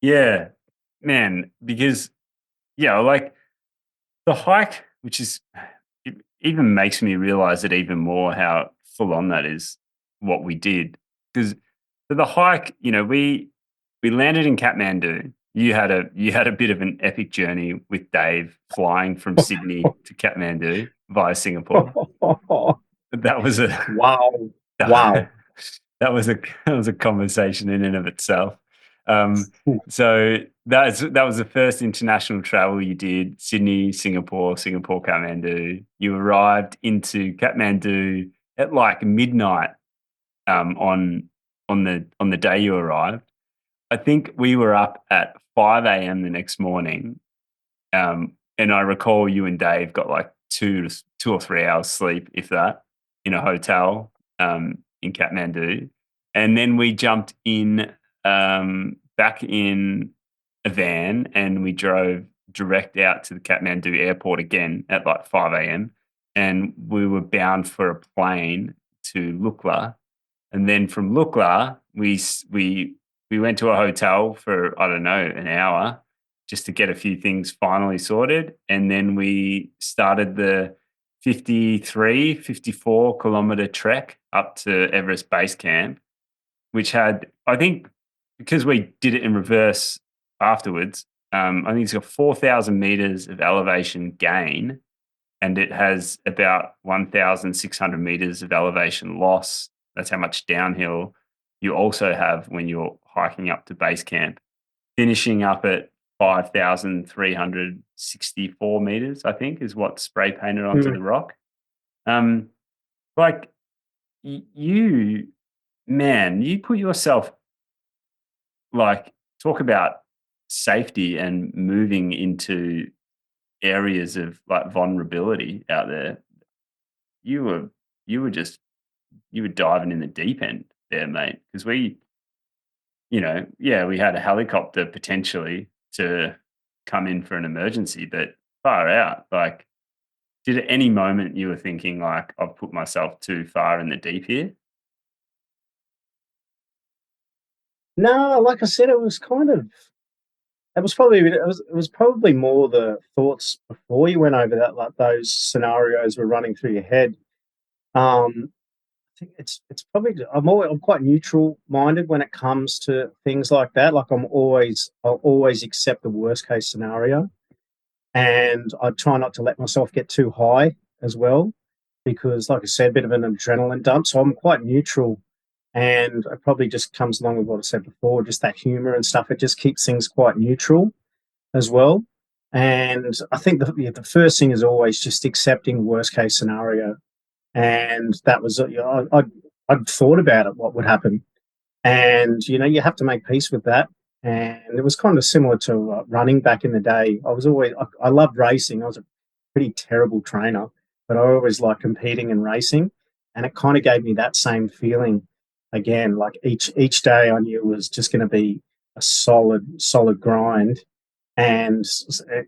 Yeah, man. Because yeah, like the hike, which is it even makes me realize it even more how full on that is what we did. Because for the hike, we landed in Kathmandu. You had a bit of an epic journey with Dave flying from Sydney to Kathmandu via Singapore. That was a Wow. Wow. that that was a conversation in and of itself. So that was the first international travel you did: Sydney, Singapore, Singapore, Kathmandu. You arrived into Kathmandu at like midnight on the day you arrived. I think we were up at 5 a.m. the next morning, and I recall you and Dave got like 2 or 3 hours sleep, if that, in a hotel in Kathmandu. And then we jumped in back in a van and we drove direct out to the Kathmandu airport again at like 5 a.m. And we were bound for a plane to Lukla, and then from Lukla, we went to a hotel for, I don't know, an hour just to get a few things finally sorted. And then we started the 54 kilometer trek up to Everest Base Camp, which had, I think, because we did it in reverse afterwards, I think it's got 4,000 meters of elevation gain, and it has about 1,600 meters of elevation loss. That's how much downhill you also have when you're hiking up to base camp, finishing up at 5,364 meters, I think, is what's spray painted onto Mm. the rock. Um, like you, man, you put yourself, like, talk about safety and moving into areas of like vulnerability out there. You were you were just you were diving in the deep end there, mate. Because yeah, we had a helicopter potentially to come in for an emergency, but far out. Like, did at any moment you were thinking like, I've put myself too far in the deep here? No, like I said, it was probably more the thoughts before you went over that, like those scenarios were running through your head. I think it's probably I'm quite neutral minded when it comes to things like that. Like I'll always accept the worst case scenario, and I try not to let myself get too high as well, because like I said, a bit of an adrenaline dump. So I'm quite neutral And it probably just comes along with what I said before, just that humor and stuff. It just keeps things quite neutral as well. And I think the first thing is always just accepting worst case scenario. And that was, I'd thought about it, what would happen. And, you have to make peace with that. And it was kind of similar to running back in the day. I loved racing. I was a pretty terrible trainer, but I always liked competing and racing. And it kind of gave me that same feeling again. Like each day I knew it was just going to be a solid grind. And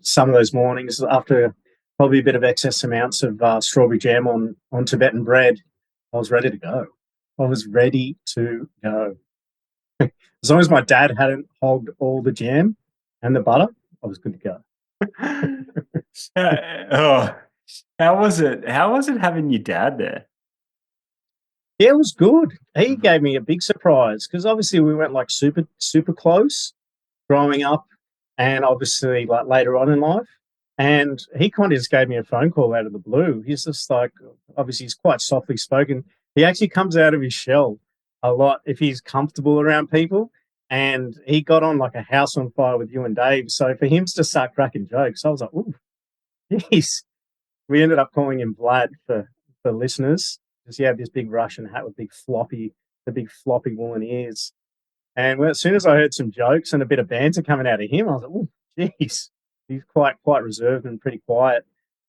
some of those mornings, after probably a bit of excess amounts of strawberry jam on Tibetan bread, I was ready to go. I was ready to go. As long as my dad hadn't hogged all the jam and the butter, I was good to go. Oh, how was it? How was it having your dad there? Yeah, it was good. He Mhm. gave me a big surprise because obviously we went like super close growing up, and obviously like later on in life. And he kind of just gave me a phone call out of the blue. He's just like, obviously he's quite softly spoken. He actually comes out of his shell a lot if he's comfortable around people. And he got on like a house on fire with you and Dave. So for him to start cracking jokes, I was like, "Ooh, jeez." We ended up calling him Vlad for listeners because he had this big Russian hat with the big floppy woolen ears. And as soon as I heard some jokes and a bit of banter coming out of him, I was like, "Oh, geez, he's quite reserved and pretty quiet."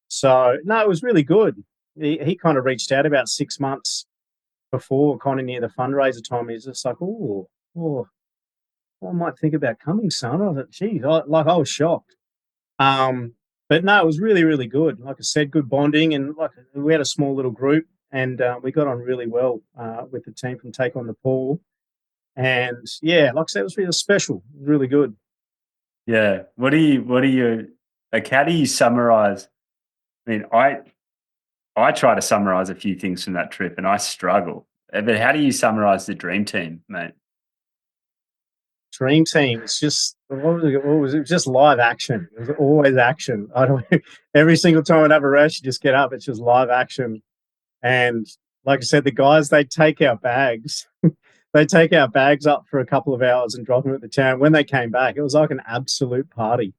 So no, it was really good. He kind of reached out about 6 months before, kind of near the fundraiser time. He's just like, oh, I might think about coming, son. I was like, "Geez," I was shocked. Um, but no, it was really good. Like I said, good bonding, and like we had a small little group, and we got on really well with the team from Take on the Paul. And yeah, like I said, it was really special, really good. Yeah. What do you like? How do you summarize? I mean, I try to summarize a few things from that trip, and I struggle. But how do you summarize the dream team, mate? Dream Team. It's just what was it? Just live action. It was always action. I don't. Every single time I'd have a race, you just get up. It's just live action. And like I said, the guys they take our bags. They take our bags up for a couple of hours and drop them at the town. When they came back, it was like an absolute party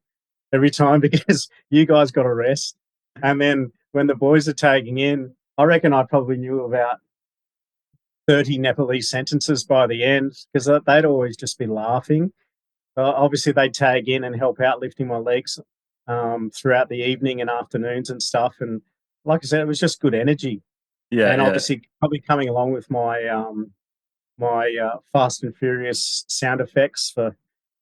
every time because you guys got a rest. And then when the boys are tagging in, I reckon I probably knew about 30 Nepalese sentences by the end because they'd always just be laughing. Obviously, they'd tag in and help out lifting my legs throughout the evening and afternoons and stuff. And like I said, it was just good energy. Yeah, And yeah, obviously, probably coming along with my Fast and Furious sound effects for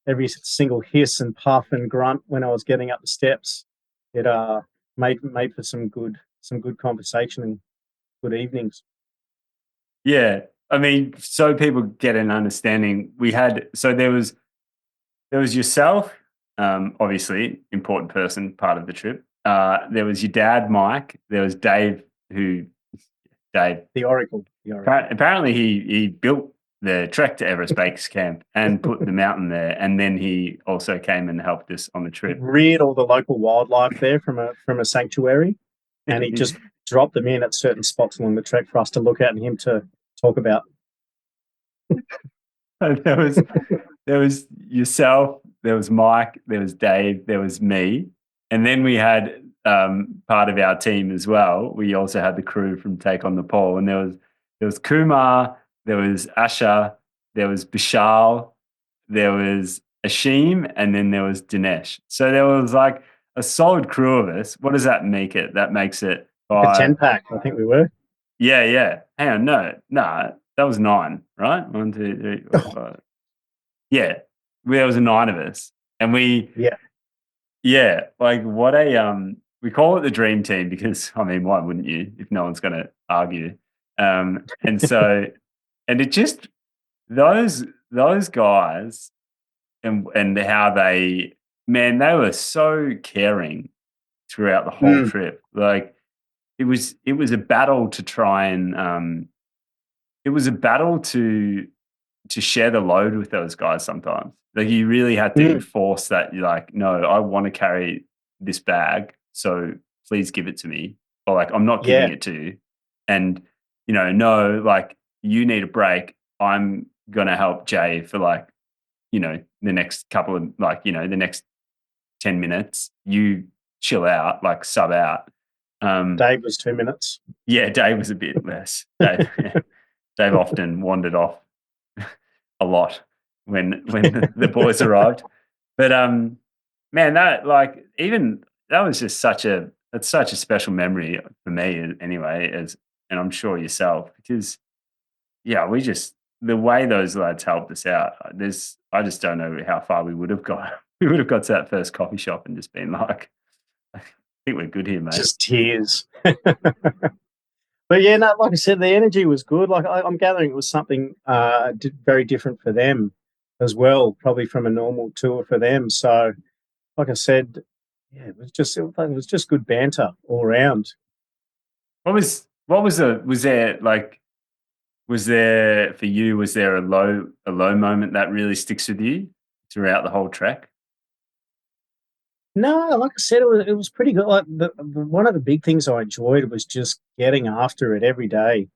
every single hiss and puff and grunt when I was getting up the steps. It made for some good conversation and good evenings. yeah. I mean, so people get an understanding. There was yourself, obviously important person, part of the trip. There was your dad, Mike. There was Dave, who Dave. The Oracle, the Oracle. Apparently, he built the trek to Everest Base Camp and put the mountain there, and then he also came and helped us on the trip. Reared all the local wildlife there from a sanctuary, and he just dropped them in at certain spots along the trek for us to look at and him to talk about. there was there was yourself, there was Mike, there was Dave, there was me, and then we had part of our team as well. We also had the crew from Take on the Pole, and there was Kumar, there was Asha, there was Bishal, there was Ashim, and then there was Dinesh. So there was like a solid crew of us. What does that make it? That makes it Like a five. 10 pack, I think we were. Yeah, yeah. Hang on, no, that was nine, right? One, two, three, four, five. Yeah, there was a nine of us, and Yeah. yeah, like what a we call it the dream team because I mean, why wouldn't you if no one's going to argue? And so, and it just those guys and how they were so caring throughout the whole Mm, trip. Like it was a battle to try and it was a battle to share the load with those guys sometimes. Like you really had to mm, enforce that you're like, no, I want to carry this bag, so please give it to me. Or like I'm not giving yeah. it to you. And no, like you need a break. I'm gonna help Jay for like, the next couple of the next 10 minutes. You chill out, like sub out. Dave was 2 minutes. Yeah, Dave was a bit less. Dave often wandered off a lot when the boys arrived. But man, that like even that was just it's such a special memory for me anyway, and I'm sure yourself, because yeah, the way those lads helped us out, I just don't know how far we would have got. We would have got to that first coffee shop and just been like, I think we're good here, mate. Just tears. But yeah, no, like I said, the energy was good. Like I'm gathering it was something very different for them as well, probably from a normal tour for them. So, like I said, yeah, it was just good banter all around. Was there for you, was there a low moment that really sticks with you throughout the whole trek? No, like I said, it was pretty good. Like one of the big things I enjoyed was just getting after it every day.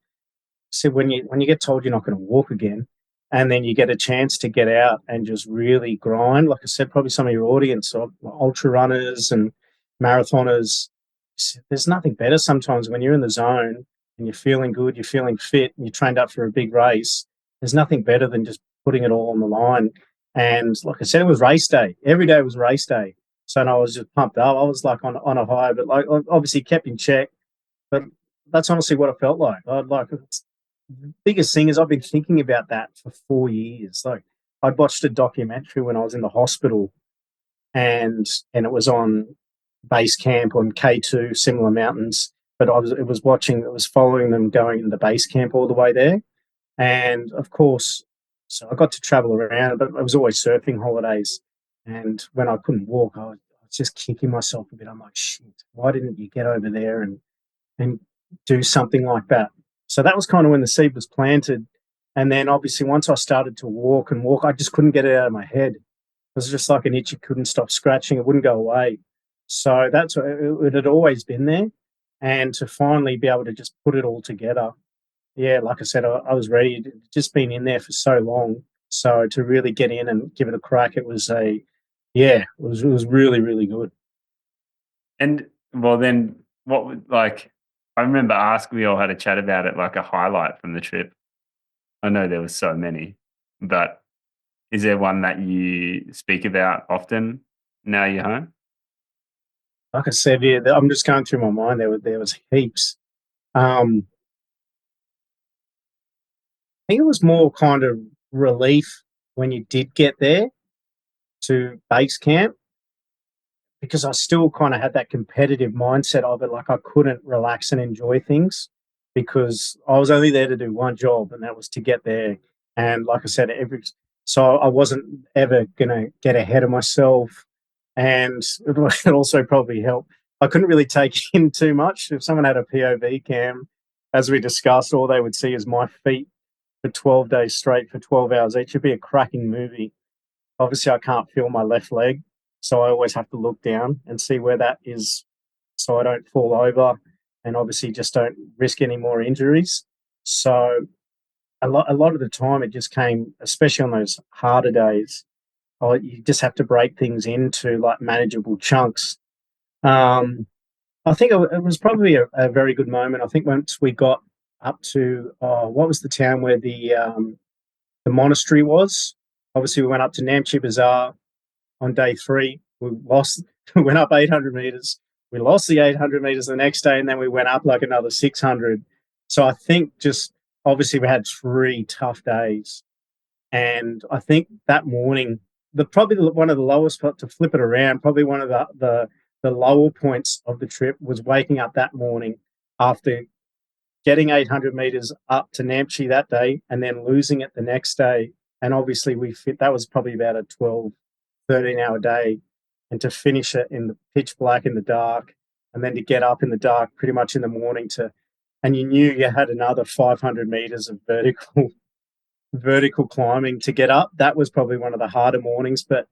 So when you get told you're not going to walk again, and then you get a chance to get out and just really grind, like I said, probably some of your audience, ultra runners and marathoners, there's nothing better sometimes when you're in the zone and you're feeling good, you're feeling fit, and you're trained up for a big race. There's nothing better than just putting it all on the line. And like I said, it was race day. Every day was race day. So I was just pumped up. I was like on a high, but like obviously kept in check. But that's honestly what it felt like. I'd like the biggest thing is I've been thinking about that for 4 years. Like I'd watched a documentary when I was in the hospital, and it was on base camp on K2, similar mountains. But it was following them going in the base camp all the way there. And of course, so I got to travel around, but it was always surfing holidays. And when I couldn't walk, I was just kicking myself a bit. I'm like, shit, why didn't you get over there and do something like that? So that was kind of when the seed was planted. And then obviously once I started to walk and walk, I just couldn't get it out of my head. It was just like an itch you couldn't stop scratching. It wouldn't go away. So it had always been there. And to finally be able to just put it all together, yeah, like I said, I was ready. It'd just been in there for so long. So to really get in and give it a crack, it was really, really good. And well, then what would like? I remember we all had a chat about it, like a highlight from the trip. I know there was so many, but is there one that you speak about often now you're home? Like I said, yeah, I'm just going through my mind. There was heaps. I think it was more kind of relief when you did get there to base camp, because I still kind of had that competitive mindset of it. Like I couldn't relax and enjoy things because I was only there to do one job, and that was to get there. And like I said, so I wasn't ever gonna get ahead of myself, and it also probably helped. I couldn't really take in too much. If someone had a POV cam, as we discussed, all they would see is my feet for 12 days straight for 12 hours each. It'd be a cracking movie. Obviously, I can't feel my left leg, so I always have to look down and see where that is so I don't fall over, and obviously just don't risk any more injuries. So a lot of the time it just came, especially on those harder days, you just have to break things into like manageable chunks. Um, I think it was probably a very good moment. I think once we got up to what was the town where the monastery was. Obviously, we went up to Namche Bazaar on day 3. We lost, we went up 800 meters. We lost the 800 meters the next day, and then we went up like another 600. So I think just obviously we had 3 tough days. And I think that morning, one of the lowest, to flip it around, probably one of the lower points of the trip was waking up that morning after getting 800 meters up to Namche that day and then losing it the next day. And obviously that was probably about a 12, 13-hour day. And to finish it in the pitch black in the dark, and then to get up in the dark pretty much in the morning and you knew you had another 500 meters of vertical climbing to get up. That was probably one of the harder mornings. But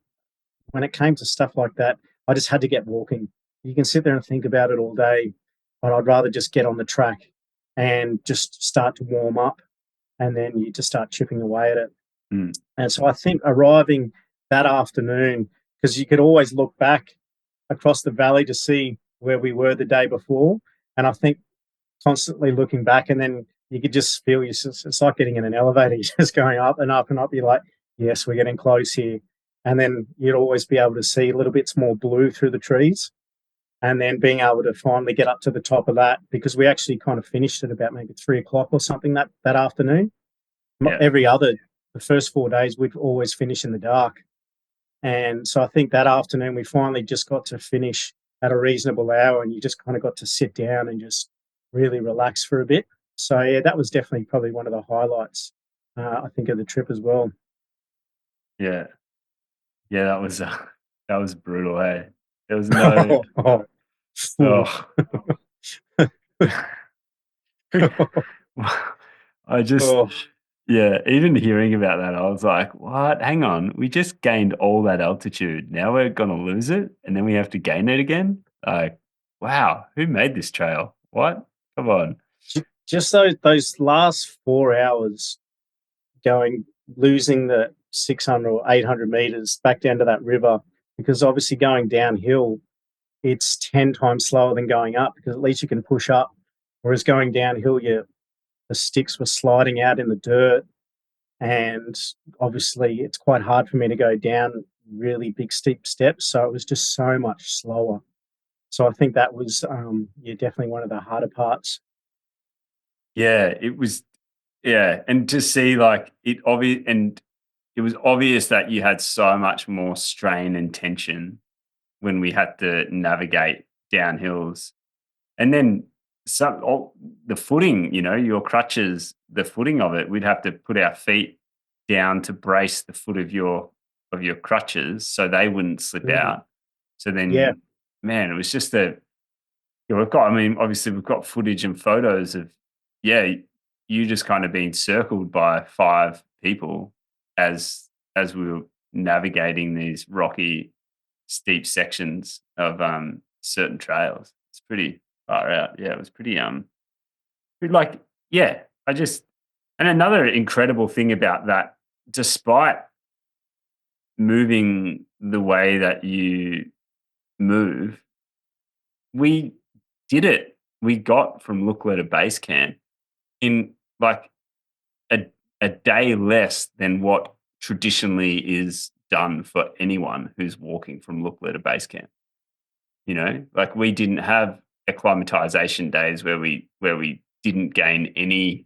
when it came to stuff like that, I just had to get walking. You can sit there and think about it all day, but I'd rather just get on the track and just start to warm up. and then you just start chipping away at it. Mm. And so I think arriving that afternoon, because you could always look back across the valley to see where we were the day before. And I think constantly looking back, and then you could just feel it's like getting in an elevator, you're just going up and up and up. You're like, yes, we're getting close here. And then you'd always be able to see little bits more blue through the trees. And then being able to finally get up to the top of that, because we actually kind of finished at about maybe 3 o'clock or something that afternoon. Yeah. The first 4 days, we'd always finish in the dark. And so I think that afternoon we finally just got to finish at a reasonable hour, and you just kind of got to sit down and just really relax for a bit. So yeah, that was definitely probably one of the highlights, I think, of the trip as well. Yeah. Yeah, that was brutal, hey? There was no oh. I just Oh, yeah, even hearing about that, I was like, "What? Hang on, we just gained all that altitude. Now we're gonna lose it, and then we have to gain it again?" Like, wow, who made this trail? What? Come on. just those last 4 hours going, losing the 600 or 800 meters back down to that river, because obviously going downhill, it's 10 times slower than going up, because at least you can push up. Whereas going downhill, the sticks were sliding out in the dirt. And obviously, it's quite hard for me to go down really big, steep steps. So it was just so much slower. So I think that was, yeah, definitely one of the harder parts. Yeah, it was yeah, and to see, like, it was obvious that you had so much more strain and tension when we had to navigate down hills. And then the footing, your crutches, the footing of it, we'd have to put our feet down to brace the foot of your crutches so they wouldn't slip Mm, out. So yeah, then, man, it was just I mean, obviously we've got footage and photos of, yeah, you just kind of being circled by 5 people as we were navigating these rocky, steep sections of certain trails. It's pretty far out. Yeah, it was pretty like yeah. I just and another incredible thing about that, despite moving the way that you move, we did it. We got from Lukla to base camp in like a a day less than what traditionally is done for anyone who's walking from Lukla to base camp. Like we didn't have acclimatization days where we didn't gain any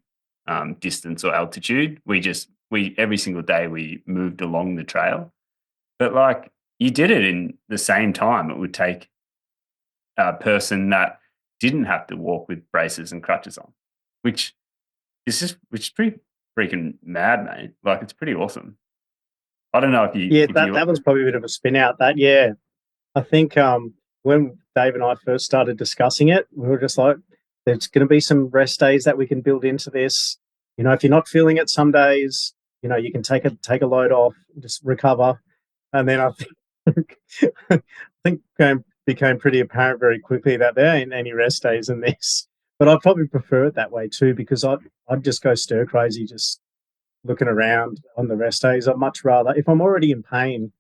distance or altitude. We every single day we moved along the trail, but like you did it in the same time it would take a person that didn't have to walk with braces and crutches on, which which is pretty freaking mad, mate. Like it's pretty awesome. I don't know yeah, if that you was probably a bit of a spin out. That, yeah, I think, when Dave and I first started discussing it, we were just like, there's going to be some rest days that we can build into this. If you're not feeling it some days, you can take a load off, just recover. And then I think I think became pretty apparent very quickly that there ain't any rest days in this. But I'd probably prefer it that way too, because I'd just go stir crazy just looking around on the rest days. I'd much rather, if I'm already in pain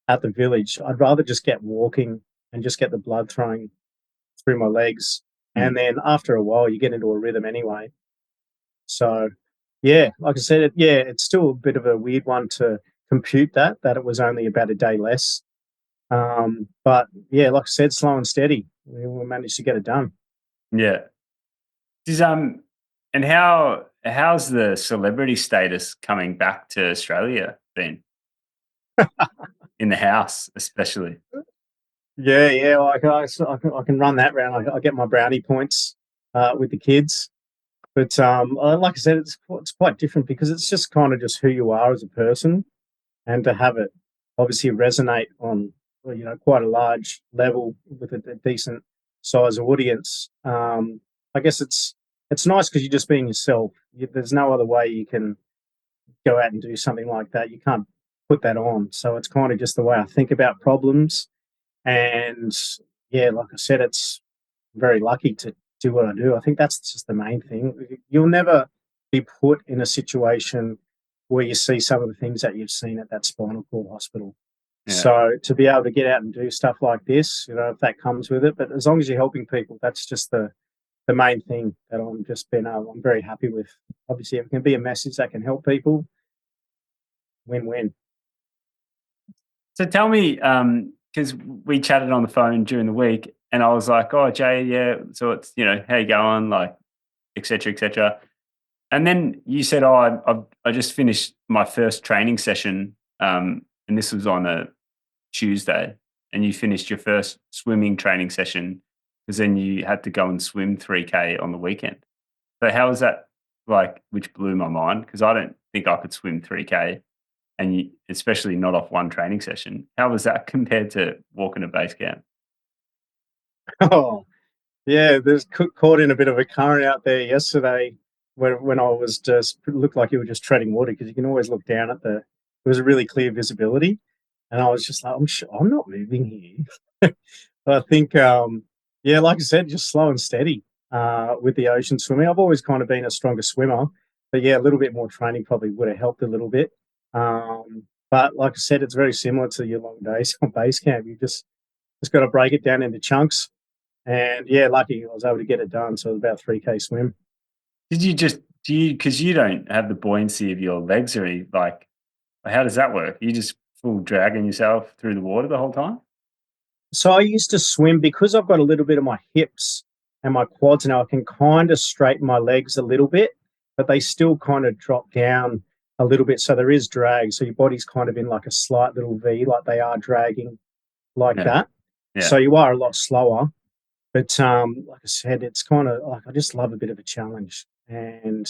at the village, I'd rather just get walking and just get the blood flowing through my legs. And mm, then after a while, you get into a rhythm anyway. So, yeah, like I said, it's still a bit of a weird one to compute that it was only about a day less. But yeah, like I said, slow and steady, we managed to get it done. yeah. Does and how's the celebrity status coming back to Australia been? In the house, especially. Yeah, yeah, like I can run that round. I get my brownie points with the kids. But like I said, it's quite different, because it's just kind of just who you are as a person, and to have it obviously resonate on, well, quite a large level with a decent size audience. I guess it's nice because you're just being yourself. There's no other way you can go out and do something like that. You can't put that on. So it's kind of just the way I think about problems. And yeah, like I said, it's very lucky to do what I do. I think that's just the main thing. You'll never be put in a situation where you see some of the things that you've seen at that spinal cord hospital. Yeah. So to be able to get out and do stuff like this, if that comes with it, but as long as you're helping people, that's just the main thing that I'm very happy with. Obviously, if it can be a message that can help people, win-win. So tell me, because we chatted on the phone during the week, and I was like, "Oh, Jay, yeah. So it's how you going, like, etc. etc." And then you said, "Oh, I just finished my first training session, and this was on a Tuesday, and you finished your first swimming training session because then you had to go and swim 3K on the weekend. So how was that like? Which blew my mind because I don't think I could swim 3K, and especially not off one training session. How was that compared to walking a base camp? Oh, yeah, there's caught in a bit of a current out there yesterday when I was just looked like you were just treading water because you can always look down at there was a really clear visibility, and I was just like, I'm not moving here. But I think, yeah, like I said, just slow and steady with the ocean swimming. I've always kind of been a stronger swimmer, but yeah, a little bit more training probably would have helped a little bit. But like I said, it's very similar to your long days on base camp. You just got to break it down into chunks. And yeah, lucky I was able to get it done. So it was about 3K swim. Did you just do you because you don't have the buoyancy of your legs or any like how does that work? You just full dragging yourself through the water the whole time? So I used to swim because I've got a little bit of my hips and my quads now. I can kind of straighten my legs a little bit, but they still kind of drop down a little bit. So there is drag. So your body's kind of in like a slight little V, like they are dragging like Yeah, that. yeah. So you are a lot slower. But like I said, it's kind of like I just love a bit of a challenge. And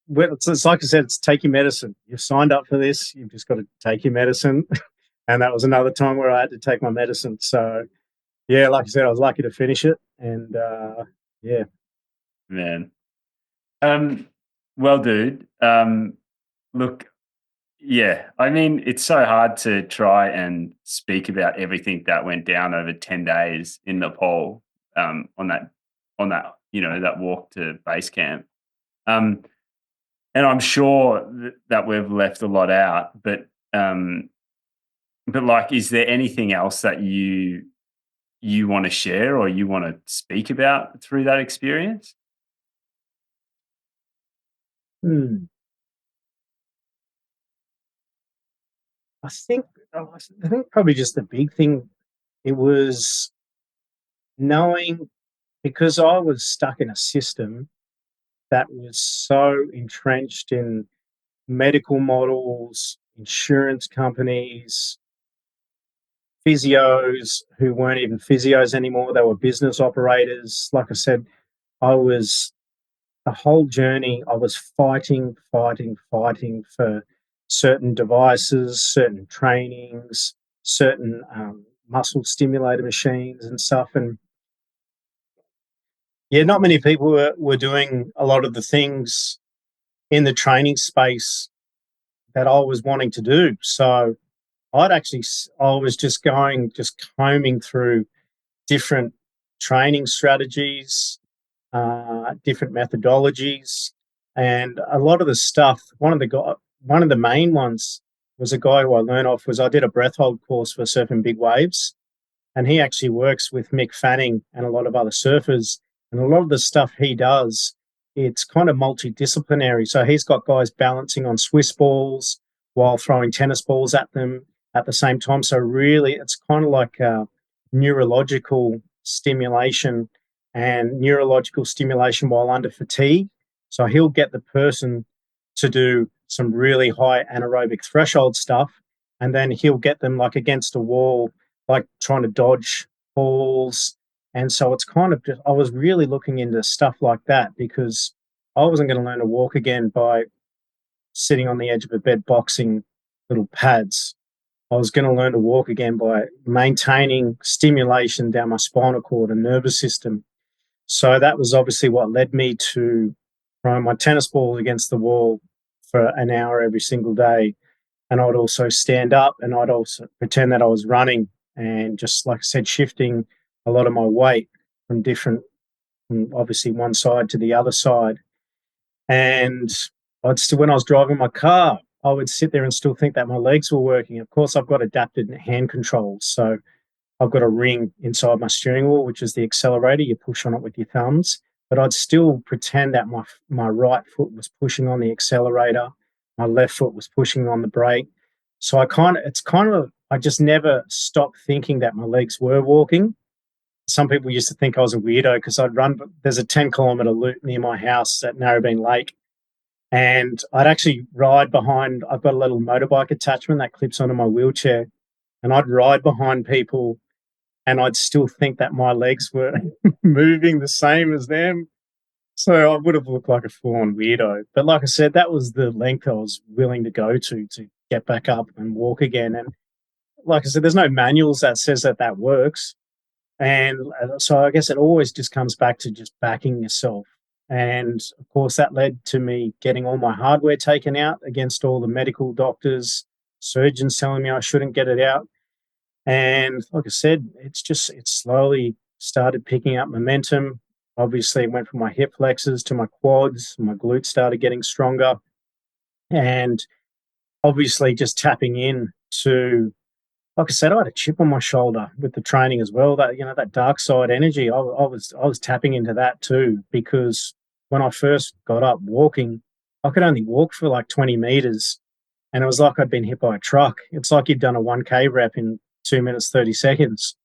it's like I said, it's take your medicine. You've signed up for this. You've just got to take your medicine. And that was another time where I had to take my medicine. So yeah, like I said, I was lucky to finish it. And yeah, Man. Um, well, dude, look, yeah, I mean, it's so hard to try and speak about everything that went down over 10 days in Nepal, on that, that walk to base camp. Um, and I'm sure that we've left a lot out, but like, is there anything else that you want to share or you want to speak about through that experience? hmm. I think I think probably just the big thing. It was knowing because I was stuck in a system that was so entrenched in medical models, insurance companies, physios who weren't even physios anymore. They were business operators. Like I said, I was the whole journey, I was fighting for certain devices, certain trainings, certain muscle stimulator machines and stuff. And yeah, not many people were doing a lot of the things in the training space that I was wanting to do. So I was just combing through different training strategies, different methodologies, and a lot of the stuff. One of the main ones was a guy who I learned off. Was I did a breath hold course for surfing big waves, and he actually works with Mick Fanning and a lot of other surfers. And a lot of the stuff he does, it's kind of multidisciplinary. So he's got guys balancing on Swiss balls while throwing tennis balls at them at the same time. So really, it's kind of like neurological stimulation and neurological stimulation while under fatigue. So he'll get the person to do some really high anaerobic threshold stuff, and then he'll get them like against a wall like trying to dodge balls. And so it's kind of just, I was really looking into stuff like that because I wasn't going to learn to walk again by sitting on the edge of a bed boxing little pads. I was going to learn to walk again by maintaining stimulation down my spinal cord and nervous system. So that was obviously what led me to throwing my tennis balls against the wall for an hour every single day, and I'd also stand up and I'd also pretend that I was running and just like I said, shifting a lot of my weight from obviously one side to the other side. And when I was driving my car, I would sit there and still think that my legs were working. Of course, I've got adapted hand controls. So I've got a ring inside my steering wheel, which is the accelerator. You push on it with your thumbs. But I'd still pretend that my right foot was pushing on the accelerator, my left foot was pushing on the brake. So I just never stopped thinking that my legs were walking. Some people used to think I was a weirdo because I'd run. There's a 10-kilometer loop near my house at Narrabeen Lake, and I'd actually ride behind. I've got a little motorbike attachment that clips onto my wheelchair, and I'd ride behind people, and I'd still think that my legs were moving the same as them. So I would have looked like a full-on weirdo. But like I said, that was the length I was willing to go to get back up and walk again. And like I said, there's no manuals that says that that works. And so I guess it always just comes back to just backing yourself. And of course, that led to me getting all my hardware taken out against all the medical doctors, surgeons telling me I shouldn't get it out. And like I said, it slowly started picking up momentum. Obviously, it went from my hip flexors to my quads, my glutes started getting stronger. And obviously, just tapping in to, like I said, I had a chip on my shoulder with the training as well. That that dark side energy, I was tapping into that too, because when I first got up walking, I could only walk for like 20 meters, and it was like I'd been hit by a truck. It's like you'd done a 1K rep in 2 minutes 30 seconds.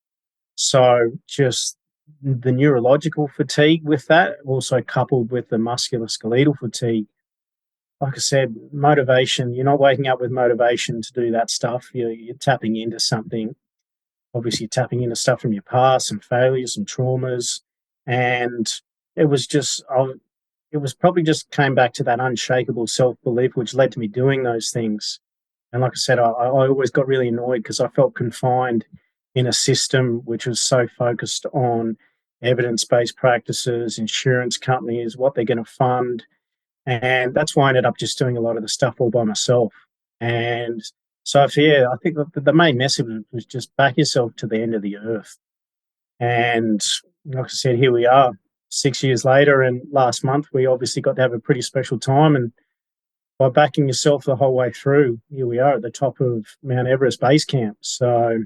So just the neurological fatigue with that, also coupled with the musculoskeletal fatigue. Like I said, motivation. You're not waking up with motivation to do that stuff. You're tapping into something. Obviously, you're tapping into stuff from your past, some failures, some traumas, and it was just, it was probably just came back to that unshakable self belief, which led to me doing those things. And like I said, I always got really annoyed because I felt confined in a system which was so focused on evidence based practices, insurance companies, what they're going to fund, and that's why I ended up just doing a lot of the stuff all by myself. And so, yeah, I think the main message was just back yourself to the end of the earth. And like I said, here we are 6 years later. And last month, we obviously got to have a pretty special time. And by backing yourself the whole way through, here we are at the top of Mount Everest Base Camp. So,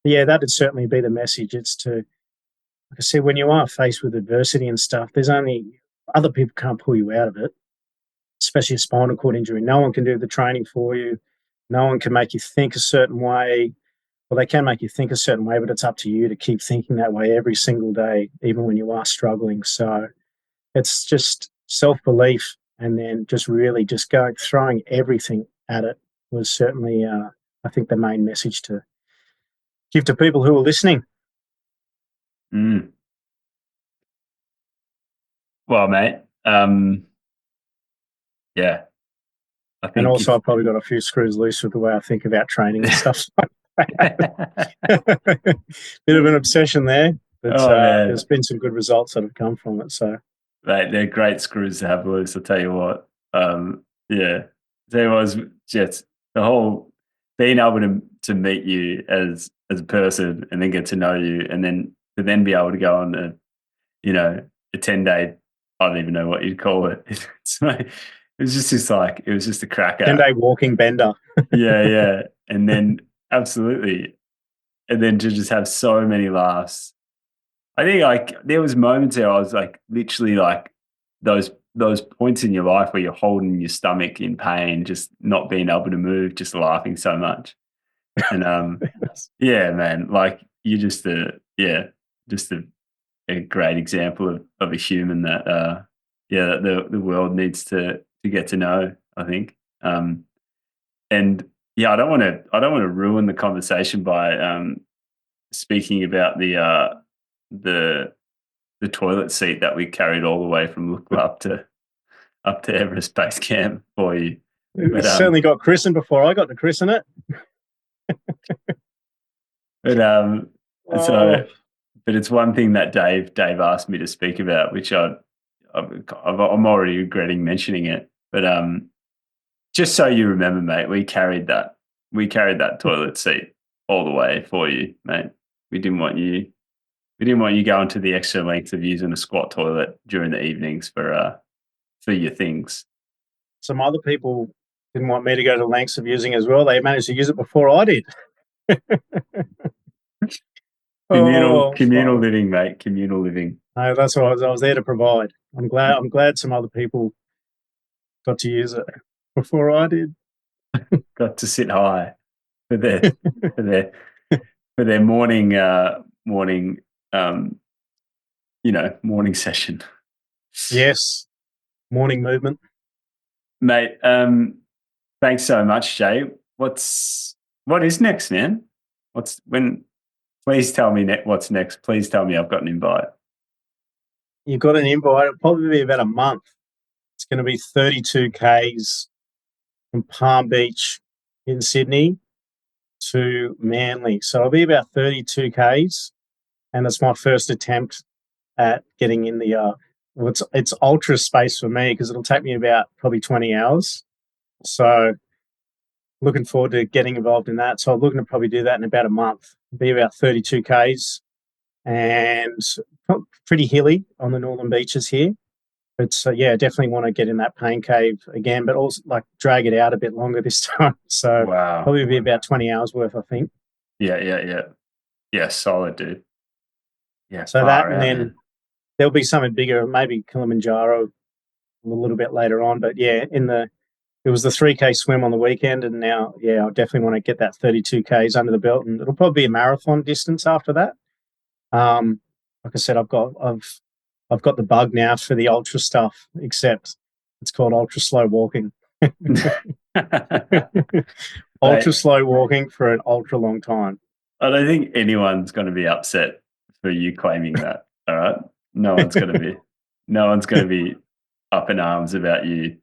yeah, that'd certainly be the message. It's to, like I said, when you are faced with adversity and stuff, there's only other people can't pull you out of it, especially a spinal cord injury. No one can do the training for you. No one can make you think a certain way. Well, they can make you think a certain way, but it's up to you to keep thinking that way every single day, even when you are struggling. So it's just self belief, and then just really just going throwing everything at it was certainly, I think, the main message to give to people who are listening. Mm. Well, mate, yeah, I And think also, if I've probably got a few screws loose with the way I think about training and stuff like that. Bit of an obsession there, but oh there's man, been some good results that have come from it. So mate, they're great screws to have loose. I'll tell you what. Yeah, there was just the whole being able to meet you as a person and then get to know you, and then to then be able to go on a 10-day. I don't even know what you'd call it. It's like, it was just this like it was just a 10-day cracker. walking bender. Yeah, yeah, and then absolutely, and then to just have so many laughs. I think like there was moments there I was like literally like those points in your life where you're holding your stomach in pain, just not being able to move, just laughing so much. And yeah, man, like you just just a great example of a human that that the world needs to get to know, I think. And yeah, I don't want to ruin the conversation by speaking about the the toilet seat that we carried all the way from Lukla up to Everest Base Camp for you. It But certainly got christened before I got to christen it. but Oh, so but it's one thing that Dave asked me to speak about, which I'm already regretting mentioning it. But just so you remember, mate, we carried that toilet seat all the way for you, mate. We didn't want you we didn't want you going to the extra length of using a squat toilet during the evenings for your things. Some other people didn't want me to go to lengths of using it as well. They managed to use it before I did. Communal Fuck. living, mate. Communal living. No, that's what I was there to provide. I'm glad some other people got to use it before I did. Got to sit high for their for their for their morning morning session. Yes, morning movement. Mate, thanks so much, Jay. What is next, man? Please tell me what's next. Please tell me I've got an invite. You got an invite. It'll probably be about a month. It's going to be 32 Ks from Palm Beach in Sydney to Manly. So it'll be about 32 Ks. And it's my first attempt at getting in the, it's ultra space for me because it'll take me about probably 20 hours. So looking forward to getting involved in that. So I'm looking to probably do that in about a month. It'll be about 32 Ks and pretty hilly on the northern beaches here. But yeah, definitely want to get in that pain cave again, but also like drag it out a bit longer this time. So Wow. probably be about 20 hours worth, I think. Yeah, solid, dude. Yeah, So that, and out, then man. there'll be something bigger, maybe Kilimanjaro a little bit later on. But yeah, it was the 3K swim on the weekend, and now, yeah, I definitely want to get that 32 Ks under the belt, and it'll probably be a marathon distance after that. Like I said, I've got the bug now for the ultra stuff, except it's called ultra slow walking. Ultra slow walking for an ultra long time. I don't think anyone's going to be upset for you claiming that. All right, no one's going to be up in arms about you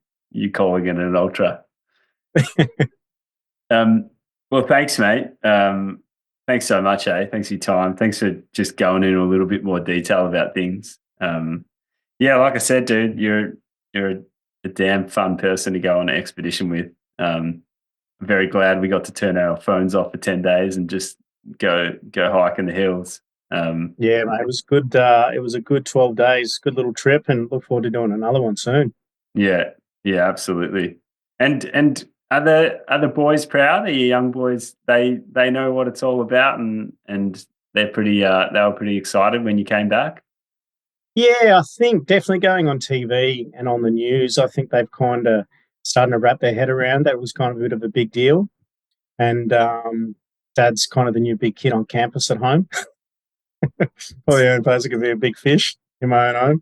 calling it an ultra. Well, thanks, mate. Thanks so much, Thanks for your time. Thanks for just going into a little bit more detail about things. Yeah, like I said, dude, you're a damn fun person to go on an expedition with. Very glad we got to turn our phones off for 10 days and just go hike in the hills. Yeah, mate, it was good. It was a good 12 days, good little trip, and look forward to doing another one soon. Yeah, absolutely. And are the boys proud? Are your young boys? They know what it's all about, and they're pretty. They were pretty excited when you came back. Yeah, I think definitely going on TV and on the news, I think they've kind of starting to wrap their head around that. It was kind of a bit of a big deal. And Dad's kind of the new big kid on campus at home. Probably the only place that could be a big fish in my own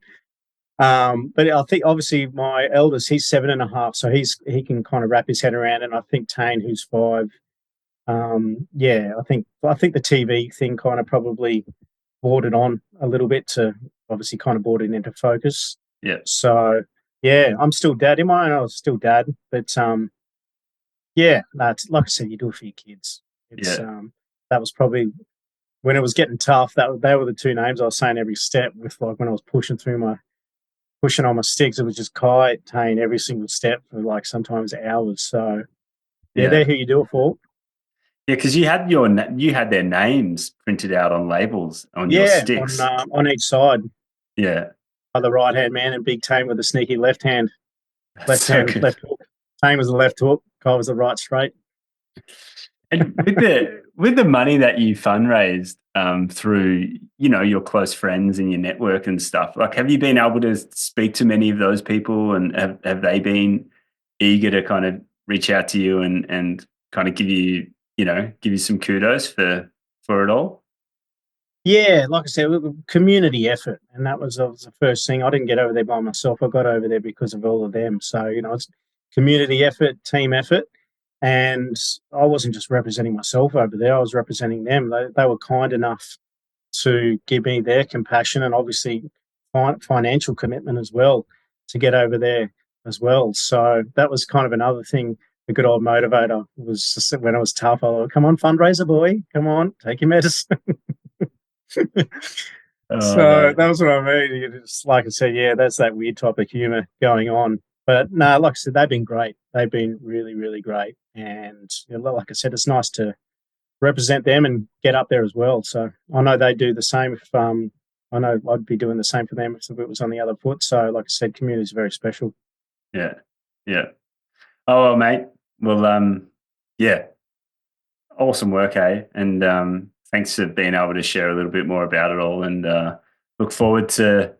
home. But I think obviously my eldest, he's 7.5, so he can kind of wrap his head around it. And I think Tane, who's 5, yeah, I think the TV thing kind of probably brought it on a little bit to obviously kind of brought it into focus. Yeah. So yeah, I'm still dad. In my own, I was still dad, but yeah, that's like I said, you do it for your kids. It's that was probably when it was getting tough. They were the two names I was saying every step with, like when I was pushing on my sticks. It was just Kai, Tane every single step for like sometimes hours. So yeah, they're who you do it for. Yeah, because you had their names printed out on labels on your sticks. On each side. Yeah. By the right hand man, and Big Tane with the sneaky left hand. Left hook. Tane was the left hook. Kai was the right straight. And with the money that you fundraised through, your close friends and your network and stuff, like, have you been able to speak to many of those people, and have they been eager to kind of reach out to you and kind of give you some kudos for it all? Yeah, like I said, community effort, and that was the first thing. I didn't get over there by myself. I got over there because of all of them. So it's community effort, team effort, and I wasn't just representing myself over there. I was representing them. They were kind enough to give me their compassion and obviously financial commitment as well to get over there as well. So that was kind of another thing. A good old motivator was just when it was tough. I was, come on, fundraiser boy, come on, take your medicine. So that was what I mean. It's like I said, yeah, that's that weird type of humor going on. But no, like I said, they've been great. They've been really, really great. And like I said, it's nice to represent them and get up there as well. So I know they do the same. If I know I'd be doing the same for them if it was on the other foot. So like I said, community is very special. Yeah. Yeah. Oh, well, mate. Well, yeah, awesome work, hey? And thanks for being able to share a little bit more about it all. And look forward to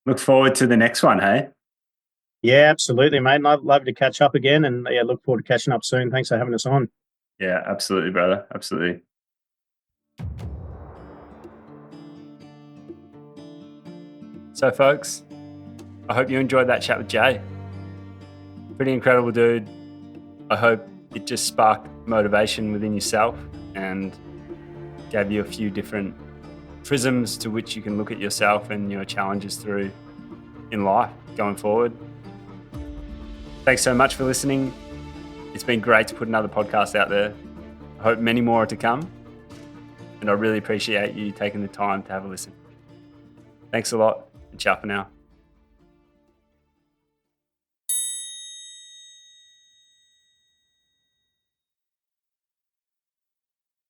the next one, hey? Yeah, absolutely, mate. And I'd love to catch up again, and yeah, look forward to catching up soon. Thanks for having us on. Yeah, absolutely, brother. Absolutely. So, folks, I hope you enjoyed that chat with Jay. Pretty incredible dude. I hope it just sparked motivation within yourself and gave you a few different prisms to which you can look at yourself and your challenges through in life going forward. Thanks so much for listening. It's been great to put another podcast out there. I hope many more are to come. And I really appreciate you taking the time to have a listen. Thanks a lot, and ciao for now.